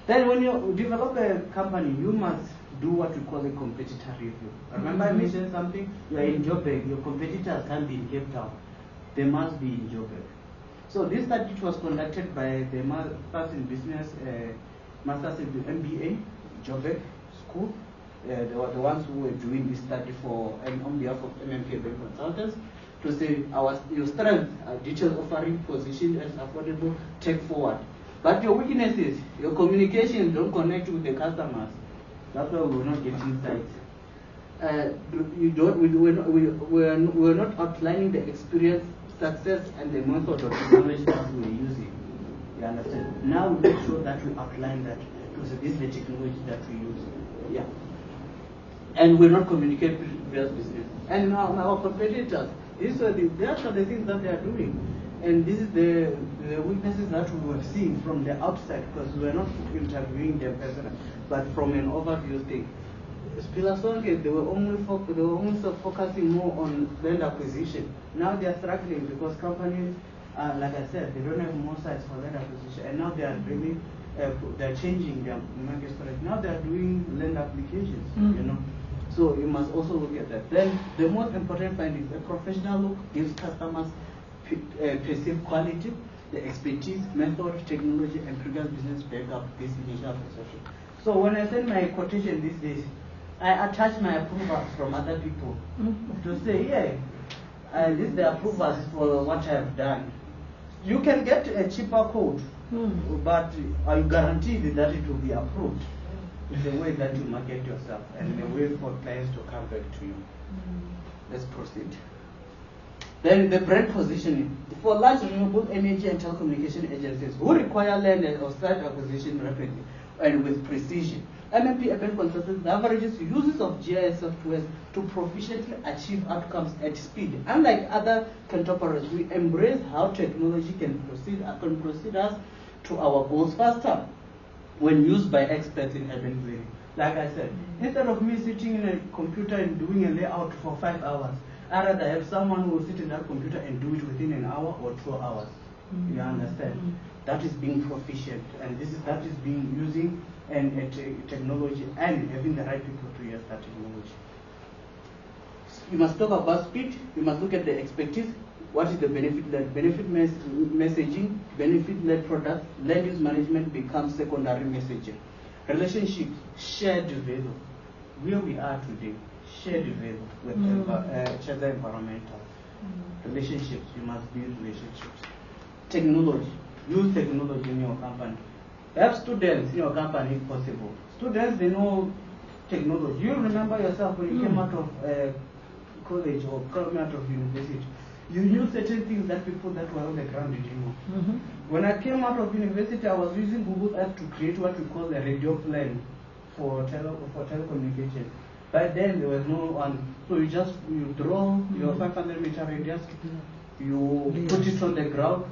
Then when you develop a company, you must do what we call a competitor review. Remember I mentioned something? You are in Joburg, your competitors can't be in Cape Town. They must be in Joburg. So this study was conducted by the Masters in Business, Masters in MBA, Joburg School. They were the ones who were doing this study on behalf of MMP Bank Consultants, to say your strength, digital offering, position as affordable, take forward. But your weaknesses, your communication, don't connect with the customers. That's why we will not get insights. We're not outlining the experience, success, and the method of technology that we're using. You understand? Now we make sure that we outline that. So this is the technology that we use. Yeah. And we're not communicating with various business. And now our competitors, these are the things that they are doing. And this is the weaknesses that we were seeing from the outside, because we were not interviewing them personally, but from an overview thing. Spilasonke, they were only focusing more on land acquisition. Now they are struggling because companies, like I said, they don't have more sites for land acquisition, and now they are really they're changing their market strategy. Now they are doing land applications, you know. So you must also look at that. Then the most important finding is a professional look gives customers perceived quality, the expertise, method, technology, and previous business back up this initial perception. So when I send my quotation these days, I attach my approvals from other people to say, yeah, this is the approvals for what I have done. You can get a cheaper quote, but are you guaranteed that it will be approved? It's the way that you market yourself and the way for clients to come back to you. Let's proceed. Then the brand positioning. For large renewable energy and telecommunication agencies who require land or site acquisition rapidly and with precision, MMP Urban Consultants leverages uses of GIS software to proficiently achieve outcomes at speed. Unlike other contemporaries, we embrace how technology can proceed us to our goals faster when used by experts in urban planning. Like I said, instead of me sitting in a computer and doing a layout for 5 hours, I'd rather have someone who will sit in that computer and do it within an hour or 2 hours. You understand? That is being proficient, and that is being using technology and having the right people to use that technology. You must talk about speed. You must look at the expertise. What is the benefit-led? Benefit messaging, benefit-led products, land use management becomes secondary messaging. Relationships, shared value. Where we are today, shared value with share the environmental relationships. You must build relationships. Technology. Use technology in your company. Have students in your company if possible. Students, they know technology. You remember yourself when you came out of college or came out of university. You knew certain things that people that were on the ground didn't know. When I came out of university, I was using Google Earth to create what we call a radio plan for telecommunication. Back then, there was no one. So you draw your 500 meter radius, you put it on the ground,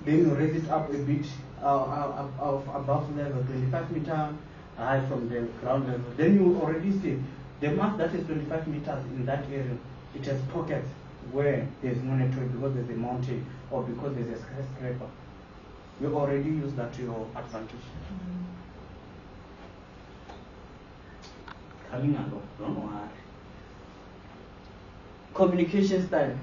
then you raise it up a bit above level, 25 meter high from the ground level. Then you already see the mass that is 25 meters in that area. It has pockets where there is no network because there's a mountain or because there's a skyscraper. You already use that to your advantage. Coming along, don't worry. Communication style,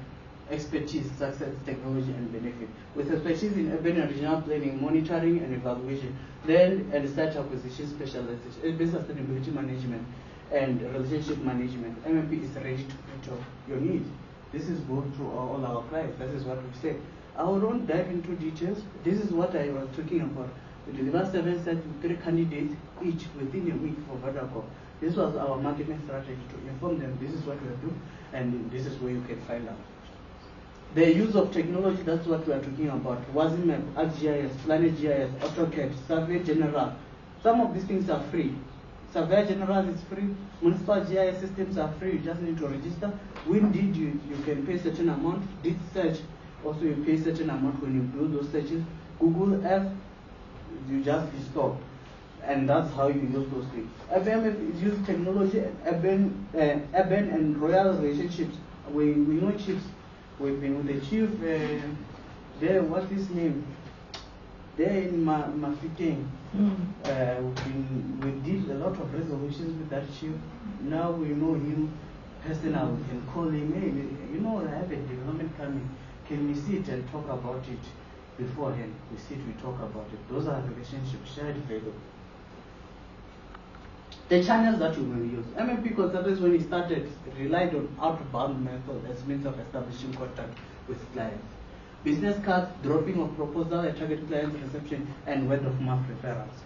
expertise, success, technology, and benefit. With expertise in urban and regional planning, monitoring and evaluation, land and site acquisition specialization, urban sustainability management, and relationship management, MMP is ready to meet your needs. This is good to all our clients. That is what we say. I won't dive into details. This is what I was talking about. We delivered 7 sets with 3 candidates each within a week for Vodacom. This was our marketing strategy to inform them this is what we are doing and this is where you can find out. The use of technology, that's what we are talking about. WASIMAP, ArcGIS, PlanetGIS, AutoCAD, Survey General. Some of these things are free. Survey General is free. Municipal GIS systems are free. You just need to register. Indeed, you can pay a certain amount. Did search, also you pay a certain amount when you do those searches. Google Earth, you just install. And that's how you use those things. FMF is using technology, urban and royal relationships. We know chiefs. We've been with the chief there, what's his name? There in Mafeking. We did a lot of resolutions with that chief. Now we know him personally. We can call him, hey, you know, I have a development coming. Can we sit and talk about it beforehand? We sit, we talk about it. Those are relationships, shared value. The channels that you will use. MMP consultants, when it started, relied on outbound method as means of establishing contact with clients. Business cards, dropping of proposal at target client reception, and word of mouth referrals.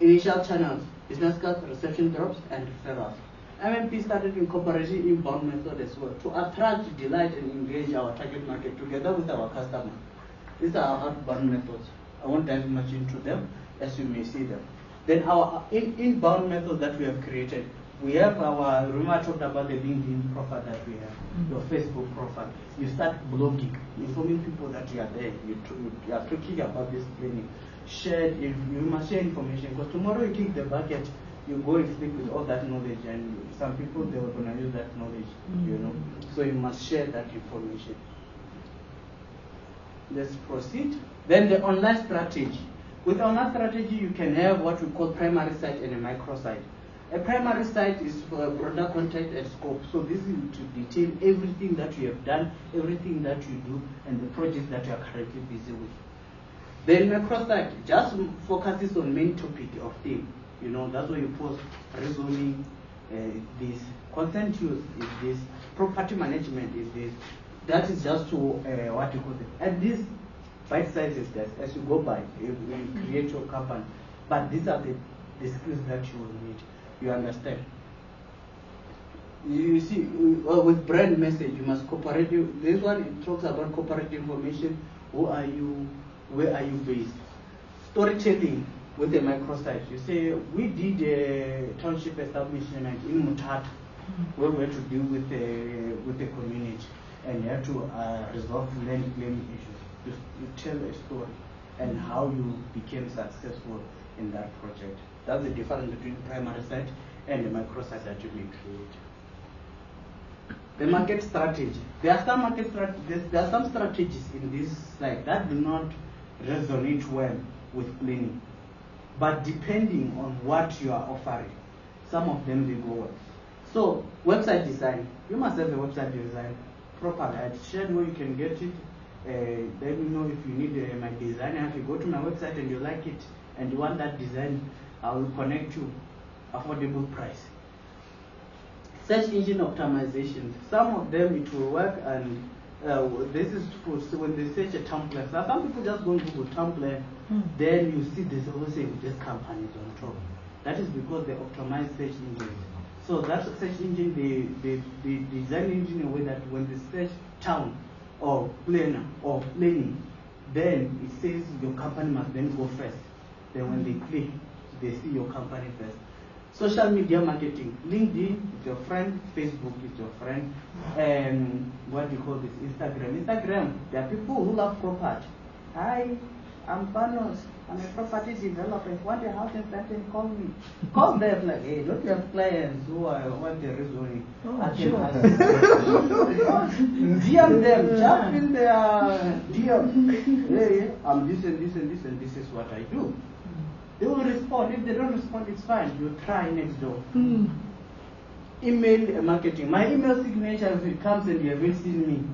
Initial channels, business cards, reception drops, and referrals. MMP started incorporating inbound method as well to attract, delight, and engage our target market together with our customers. These are our outbound methods. I won't dive much into them as you may see them. Then our inbound method that we have created, we have our, remember I talked about the LinkedIn profile that we have, your Facebook profile. You start blogging, informing people that you are there, you are talking about this training. You must share information, because tomorrow you kick the bucket, you go and sleep with all that knowledge, and some people, they were going to use that knowledge, you know. So you must share that information. Let's proceed. Then the online strategy. With online strategy, you can have what we call primary site and a microsite. A primary site is for broader content and scope. So this is to detail everything that you have done, everything that you do, and the projects that you are currently busy with. Then microsite just focuses on main topic of theme. You know, that's where you post rezoning, this consent use is this, property management is this. That is just to what you call it. And this bite sizes that as you go by, you create your company. But these are the skills that you will need. You understand? You see, with brand message, you must cooperate. This one, it talks about corporate information. Who are you? Where are you based? Storytelling with a microsite. You say, we did a township establishment in Mutat, where we had to deal with the community, and you have to resolve land claim issues. You tell a story and how you became successful in that project. That's the difference between primary site and the microsite that you may create. The market strategy. There are some strategies in this slide that do not resonate well with planning. But depending on what you are offering, some of them they go well. So website design. You must have the website design properly. I shared where you can get it. Let me know if you need my designer. If you go to my website and you like it and you want that design, I will connect you affordable price. Search engine optimization. Some of them it will work, and this is for so when they search a template. Now some people just go to Google template, then you see this always say this company is on top. That is because they optimize search engines. So that search engine, they design engine in a way that when they search town or planner or planning, then it says your company must then go first. Then when they click, they see your company first. Social media marketing. LinkedIn is your friend. Facebook is your friend. And what do you call this? Instagram. Instagram, there are people who love property. Hi, I'm Panos. I'm a property developer. If you want a house in Stanton, call me. Call them like, hey, don't you have clients who want the rezoning? I can DM them, jump in their DM. Hey, I'm this and this and this and this is what I do. They will respond. If they don't respond, it's fine. You try next door. Email marketing. My email signature, if it comes and you haven't seen me,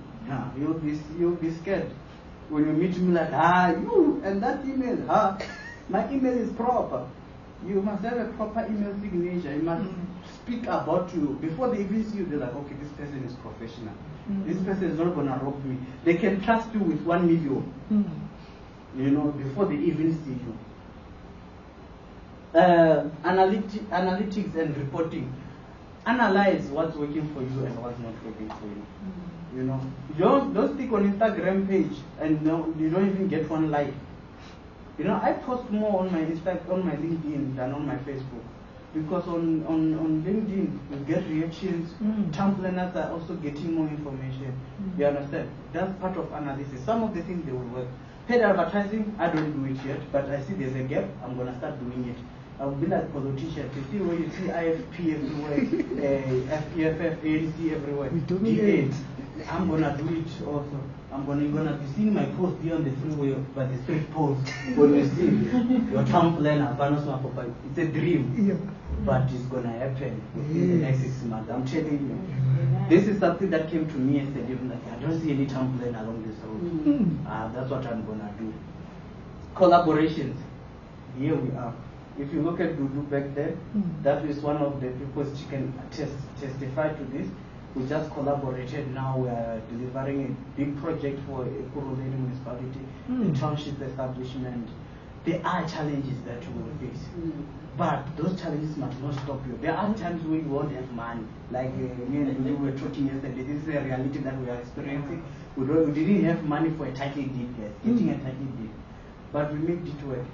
you'll be scared. When you meet me like, you and that email, my email is proper. You must have a proper email signature. You must speak about you. Before they even see you, they're like, okay, this person is professional. This person is not going to rob me. They can trust you with 1 million, you know, before they even see you. Analytics and reporting. Analyze what's working for you and what's not working for you. You know, don't stick on Instagram page and you don't even get 1 like. You know, I post more on my LinkedIn than on my Facebook, because on LinkedIn you get reactions. Templates are also getting more information. You understand? That's part of analysis. Some of the things they will work. Paid advertising, I don't do it yet, but I see there's a gap. I'm gonna start doing it. I will be like politicians. You see where you see IFP everywhere, FEFF, ANC everywhere. We dominate. I'm gonna do it also. I'm gonna be seeing my post here on the freeway, but the street post when you see your town planner, it's a dream, but it's gonna happen within the next 6 months. I'm telling you. This is something that came to me yesterday. Like, I don't see any town planner along this road. That's what I'm gonna do. Collaborations. Here we are. If you look at Dudu back there, that is one of the people she can testify to this. We just collaborated. Now we are delivering a big project for Ekurhuleni municipality, the township establishment. There are challenges that we will face, but those challenges must not stop you. There are times when you won't have money, like me and we were talking yesterday. This is a reality that we are experiencing. We didn't have money for a title deed yet, getting a title deed, but we made it work.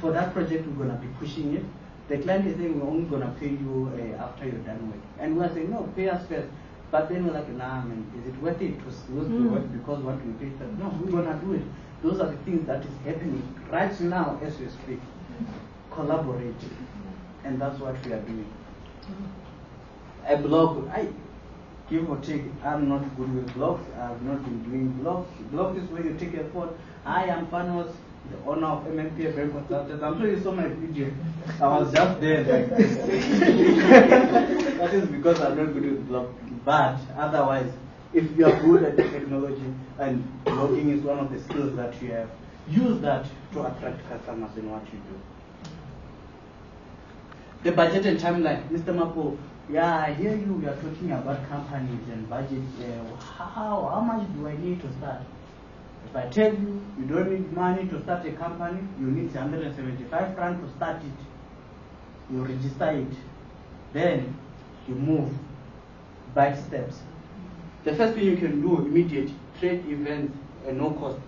For that project, we're going to be pushing it. The client is saying we're only going to pay you after you're done with. And we're saying, no, pay us first. But then we're like, nah, man, is it worth it to lose the work because what we pay first? No, we're going to do it. Those are the things that is happening right now as we speak. Collaborate. And that's what we are doing. A blog, give or take, I'm not good with blogs. I've not been doing blogs. Blog is where you take a photo. I am Panos, the owner of MMPA Bank Consultants. I'm sure you saw my video. I was just there like this. That is because I'm not good with blogging. But otherwise, if you are good at technology and blogging is one of the skills that you have, use that to attract customers in what you do. The budget and timeline. Mr. Mapo, yeah, I hear you. We are talking about companies and budget. How much do I need to start? If I tell you, you don't need money to start a company, you need 175 francs to start it. You register it. Then you move by steps. The first thing you can do immediate trade events at no cost.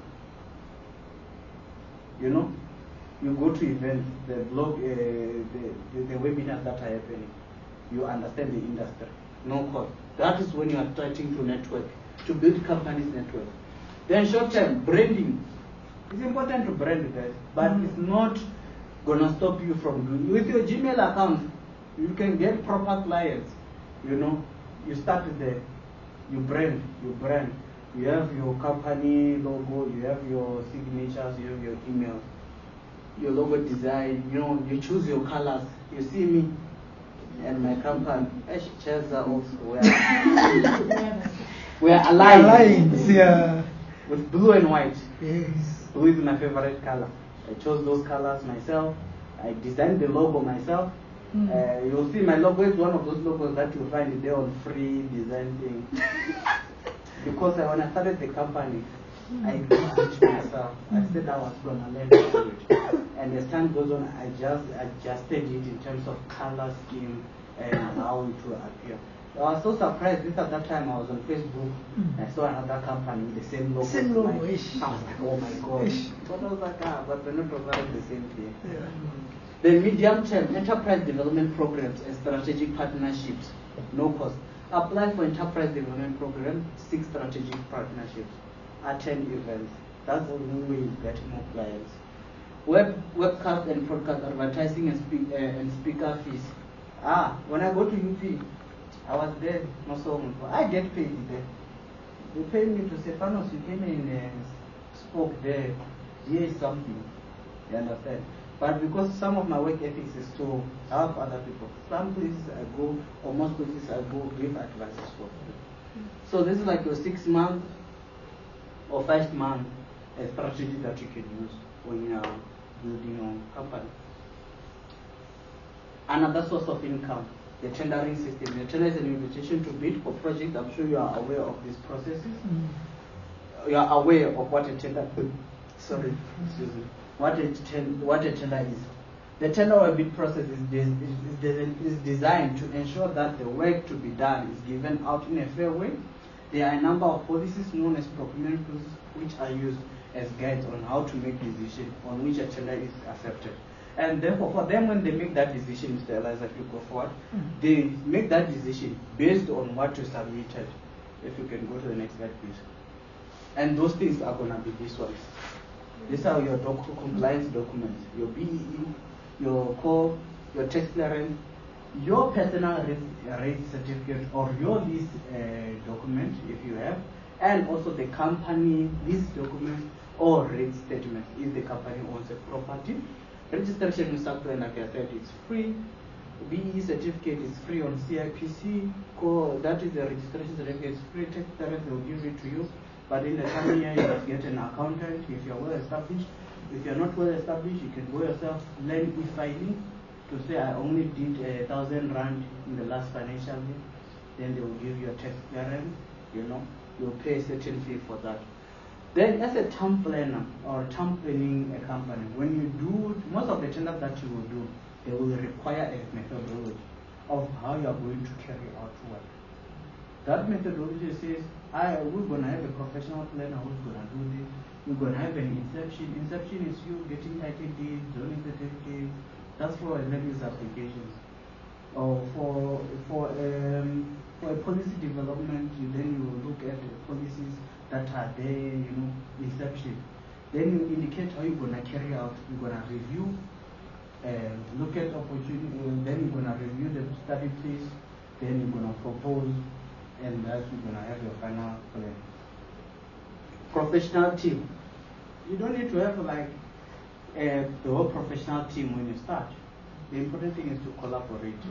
You know, you go to events, the blog, the webinars that are happening. You understand the industry, no cost. That is when you are starting to network, to build companies network. Then short-term branding. It's important to brand, guys, but it's not gonna stop you from doing. With your Gmail account, you can get proper clients. You know, you start there, you brand. You have your company logo, you have your signatures, you have your emails, your logo design. You know, you choose your colors. You see me and my company. Chairs are also we are aligned. Yeah. With blue and white. Yes. Blue is my favorite color. I chose those colors myself. I designed the logo myself. You'll see my logo is one of those logos that you find there on free design thing. Because when I started the company, I did it myself. I said I was going to learn to do it. And as time goes on, I just adjusted it in terms of color scheme and how it will appear. I was so surprised because at that time I was on Facebook. I saw another company with the same logo. Same logo, I was like, oh my god. But I was like, but we're not providing the same thing. Yeah. The medium-term enterprise development programs and strategic partnerships, no cost. Apply for enterprise development program, 6 strategic partnerships, attend events. That's the only way you get more clients. Webcast and podcast advertising and speaker fees. When I go to UP, I was there not so long ago. I get paid there. They pay me to say, Panos, you came in and spoke there. Here is something. You understand? But because some of my work ethics is to help other people, some places I go, or most places I go, give advices for free. So this is like your 6 month or 5 month strategy that you can use when you are building your company. Another source of income, the tendering system. The tender is an invitation to bid for projects. I'm sure you are aware of these processes. You are aware of what a tender. What a tender is. The tender or bid process is designed to ensure that the work to be done is given out in a fair way. There are a number of policies known as procurement policies which are used as guides on how to make decisions on which a tender is accepted. And therefore, for them, when they make that decision, Mr. Eliza, if you go forward, they make that decision based on what you submitted. If you can go to the next slide, please. And those things are going to be these ones. These are your compliance documents, your BEE, your core, your tax clearance, your personal rate certificate or your lease document, if you have, and also the company lease document or rate statement if the company owns a property. Registration in software, like I said, it's free. BE certificate is free on CIPC. That is the registration certificate. It's free. Tax clearance, they will give it to you. But in the coming year, you must get an accountant if you're well established. If you're not well established, you can go yourself, learn e-filing to say, I only did 1,000 rand in the last financial year. Then they will give you a tax clearance, you'll pay a certain fee for that. Then as a town planner or town planning a company, when you do, most of the tenders that you will do, they will require a methodology of how you are going to carry out work. That methodology says, we're going to have a professional planner who's going to do this. We're going to have an inception. Inception is you getting title deeds, zoning certificates. That's for a land use applications. Or for a policy development, then you will look at the policies that are there, inception. Then you indicate how you're going to carry out. You're going to review, look at opportunity. Then you're going to review the study phase. Then you're going to propose, and that's you're going to have your final plan. Professional team. You don't need to have like the whole professional team when you start. The important thing is to collaborate.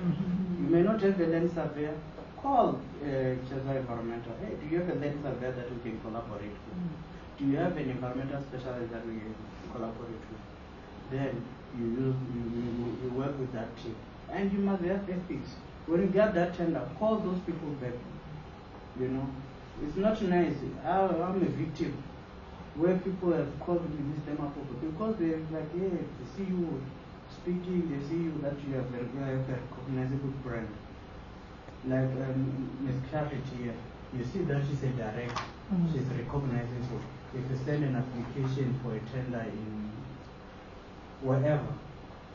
You may not have a land surveyor. Call Chesa Environmental. Hey, do you have a land surveyor that we can collaborate with? Do you have an environmental specialist that we can collaborate with? Then you work with that team. And you must have ethics. When you get that tender, call those people back. It's not nice. I'm a victim. Where people have called me Mr. Mapopo because they're like, yeah, they see you speaking, they see you that you have a recognizable brand. Like Ms. Clarity here, you see that she's a direct, she's recognizable. If you send an application for a tender in wherever,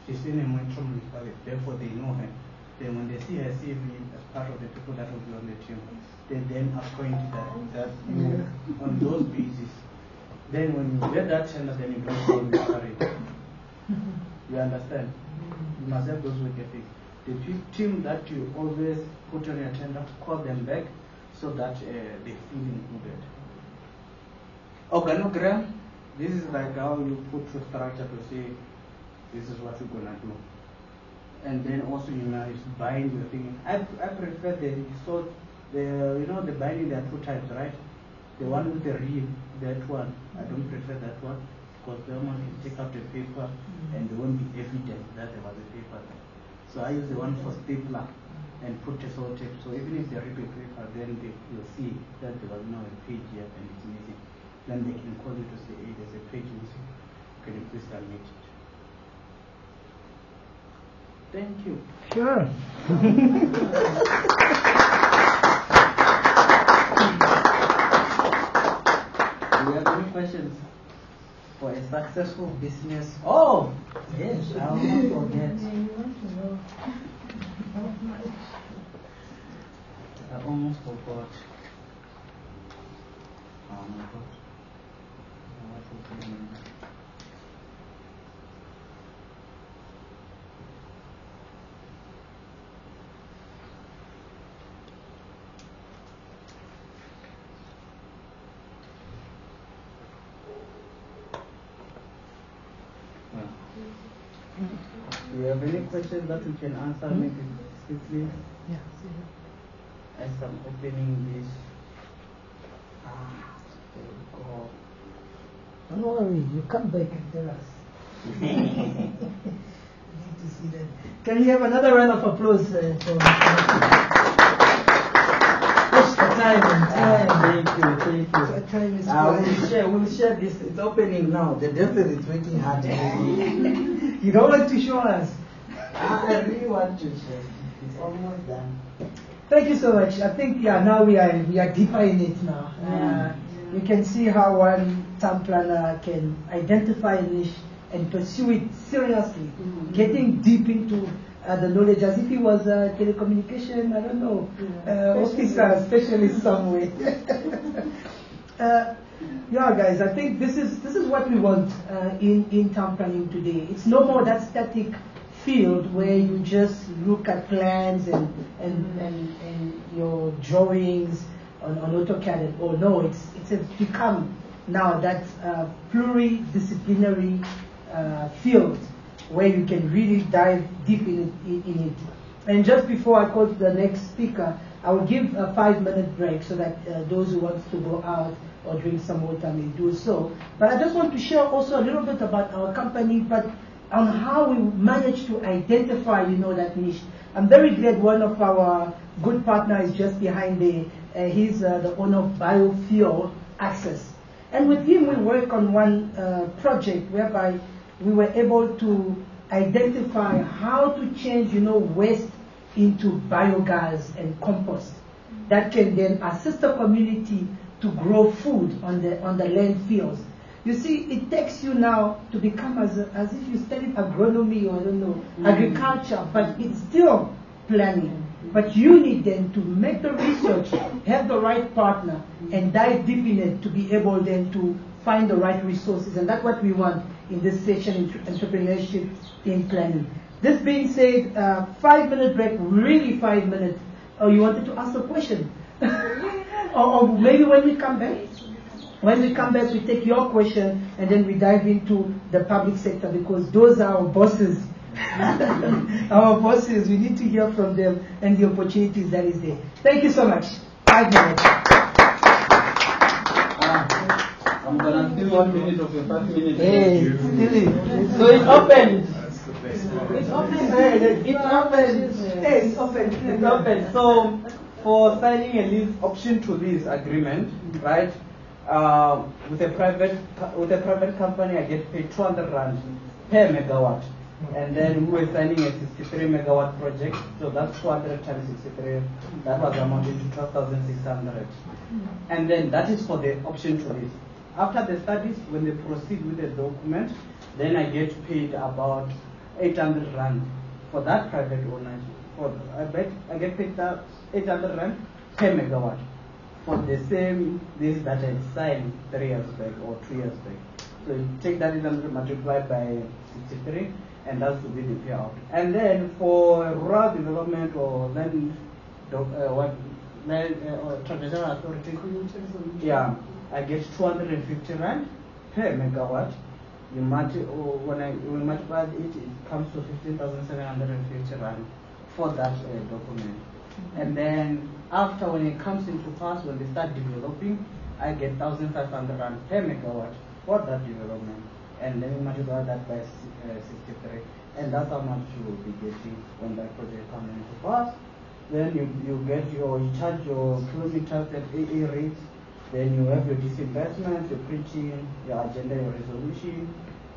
she's in a Metro municipality, therefore they know her. Then when they see her CV as part of the people that will be on the team, they then appoint that you on those bases. Then when you get that tender, then you don't say miscarriage. You understand? You must have those work ethics. The team that you always put on your tender, call them back so that they feel included. Organogram, this is like how you put your structure to say this is what you're gonna do. And then also bind your thing. I prefer the binding there are 2 types, right? The one with the reel, that one. I don't prefer that one because the one can take out the paper and there won't be evidence that there was a paper there. So I use the one for stapler and put a sellotape. So even if they rip a paper, then you'll see that there was now a page here and it's missing. Then they can call you to say, hey, there's a page missing. Can you please submit it? Thank you. Sure. Do you have any questions for a successful business? Oh, yes, I will not forget. You want to know how much? I almost forgot. Oh my God. What was the name? Do you have any questions that we can answer maybe quickly Yeah. as I'm opening this? There we go. Don't worry, you come back and tell us. Need to see that. Can we have another round of applause for Push the time and time. Thank you. The time is flying. We'll share this. It's opening now. The devil is working hard. You don't want to show us. I really want to share. It's almost done. Thank you so much. I think now we are deeper in it now. You can see how one town planner can identify a niche and pursue it seriously, getting deep into the knowledge as if he was a telecommunication, I don't know, officer, specialist somewhere. Yeah, guys, I think this is what we want in town planning today. It's no more that static field where you just look at plans and your drawings on AutoCAD. Oh no, it's become now that pluridisciplinary field where you can really dive deep in it. And just before I call the next speaker, I will give a 5-minute break so that those who want to go out or drink some water may do so. But I just want to share also a little bit about our company, but on how we managed to identify, that niche. I'm very glad one of our good partners is just behind he's the owner of Biofuel Access. And with him we work on one project whereby we were able to identify how to change, waste into biogas and compost that can then assist the community to grow food on the landfills. You see, it takes you now to become as if you studied agronomy or I don't know, agriculture, but it's still planning. But you need then to make the research, have the right partner, and dive deep in it to be able then to find the right resources. And that's what we want in this session, entrepreneurship in planning. This being said, 5-minute break, really 5 minutes. Oh, you wanted to ask a question? or maybe when we come back? When we come back, we take your question and then we dive into the public sector because those are our bosses. Our bosses, we need to hear from them and the opportunities that is there. Thank you so much. 5 minutes. I'm going to steal 1 minute of your 5 minutes. Hey, steal it. So it's open. It's open. It's open. Hey, it's open. It's open. So for signing a lease option to lease agreement, right? With a private company, I get paid 200 rand per megawatt. And then we were signing a 63 megawatt project, so that's 200 times 63. That was amounting to 12,600. And then that is for the option to lease. After the studies, when they proceed with the document, then I get paid about 800 rand for that private ownership. I get paid 800 rand per megawatt for the same this that I signed 3 years back or 2 years back. So you take that 800 multiplied by 63, and that will be the payout. And then for rural development or land traditional authority, yeah, I get 250 rand per megawatt. When we multiply it comes to 15,750 rand for that document. And then after, when it comes into pass, when they start developing, I get 1,500 rand per megawatt for that development. and let me multiply that by 63, and that's how much you will be getting when that project comes into force. Then you charge your kilometers at AA rates. Then you have your disinvestment, your preaching, your agenda, your resolution.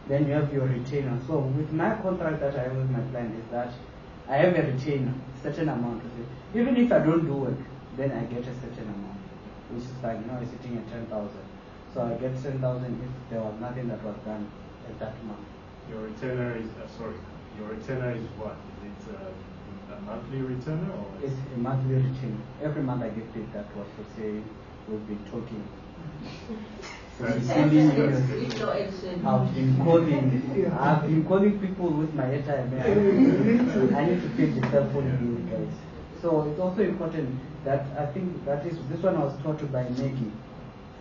Then you have your retainer. So with my contract that I have with my client is that I have a retainer, certain amount of it. Even if I don't do work, then I get a certain amount, which is like now it's sitting at 10,000. So I get 10,000 if there was nothing that was done at that month. Your retainer is Your retainer is what? Is it a monthly retainer or? It's a monthly retainer. Every month I get paid. That was to say we've been talking. So I've been calling people with my airtime. I need to pay the cell phone bill, guys. So it's also important that I think that is this one was taught by Maggie.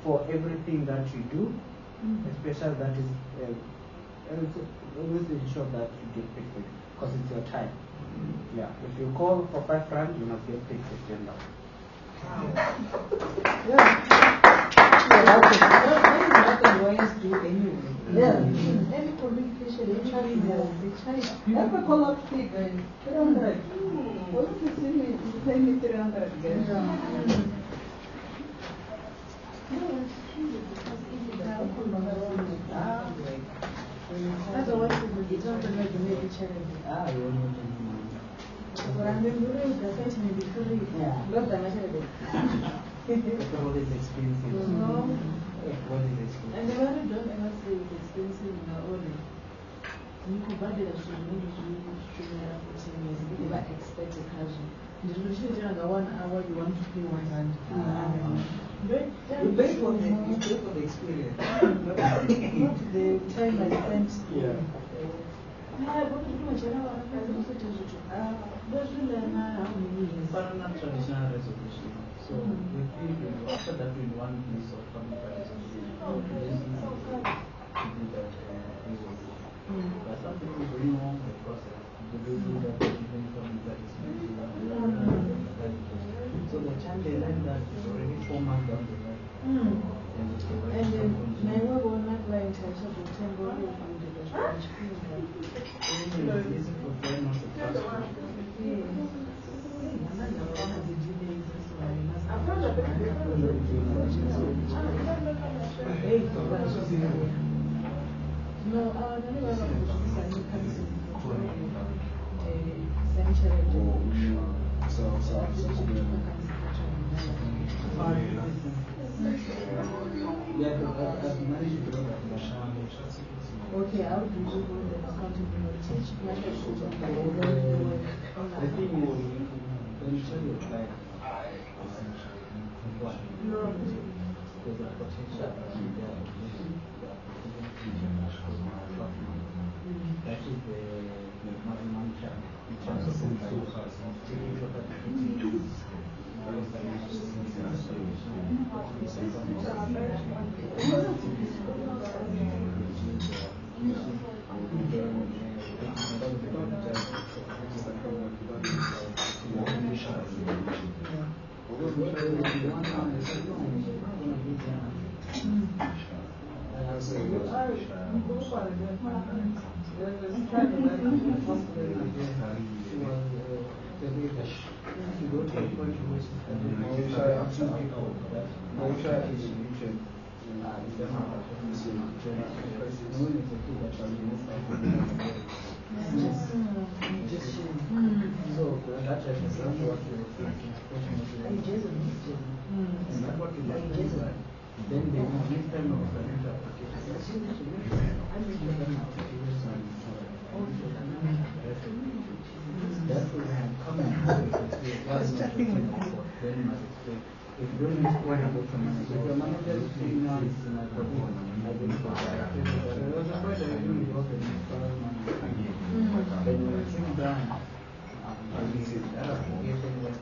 For everything that you do, especially that is always ensure that you get paid for it because it's your time. Yeah, if you call for £5, you must get paid $15. Lawyers do anyway. Any communication, they charge. Never call up figure 300. What if you see me pay me 300 again? Otherwise, you don't know the way to charity. You only But I'm going to do the assessment before you love the matter. What is expensive? What is expensive? And the one who don't ever say it's expensive in our order. You could buy the instrument, you never expect a cash. The solution is the 1 hour you want to pay 1 rand. You pay for the experience. Not the time I spent. Yeah. Parallel traditional resolution. So with people, after that we want piece of family participation. But some people bring on the process. They do that even family participation. So the time they learn that is already 4 months down the line. And my work on my client has a temporary Easy for them not to trust No, okay, I'll do the accounting teach my the thing is, when you tell your client, there's a potential that that is the mantra in terms of taking then they will give them a financial application. That's what I have come and then you must explain. If you don't know what about the manager, if your manager is saying now it's in a problem, I think there was a point that you got the then you sit down and you say that application was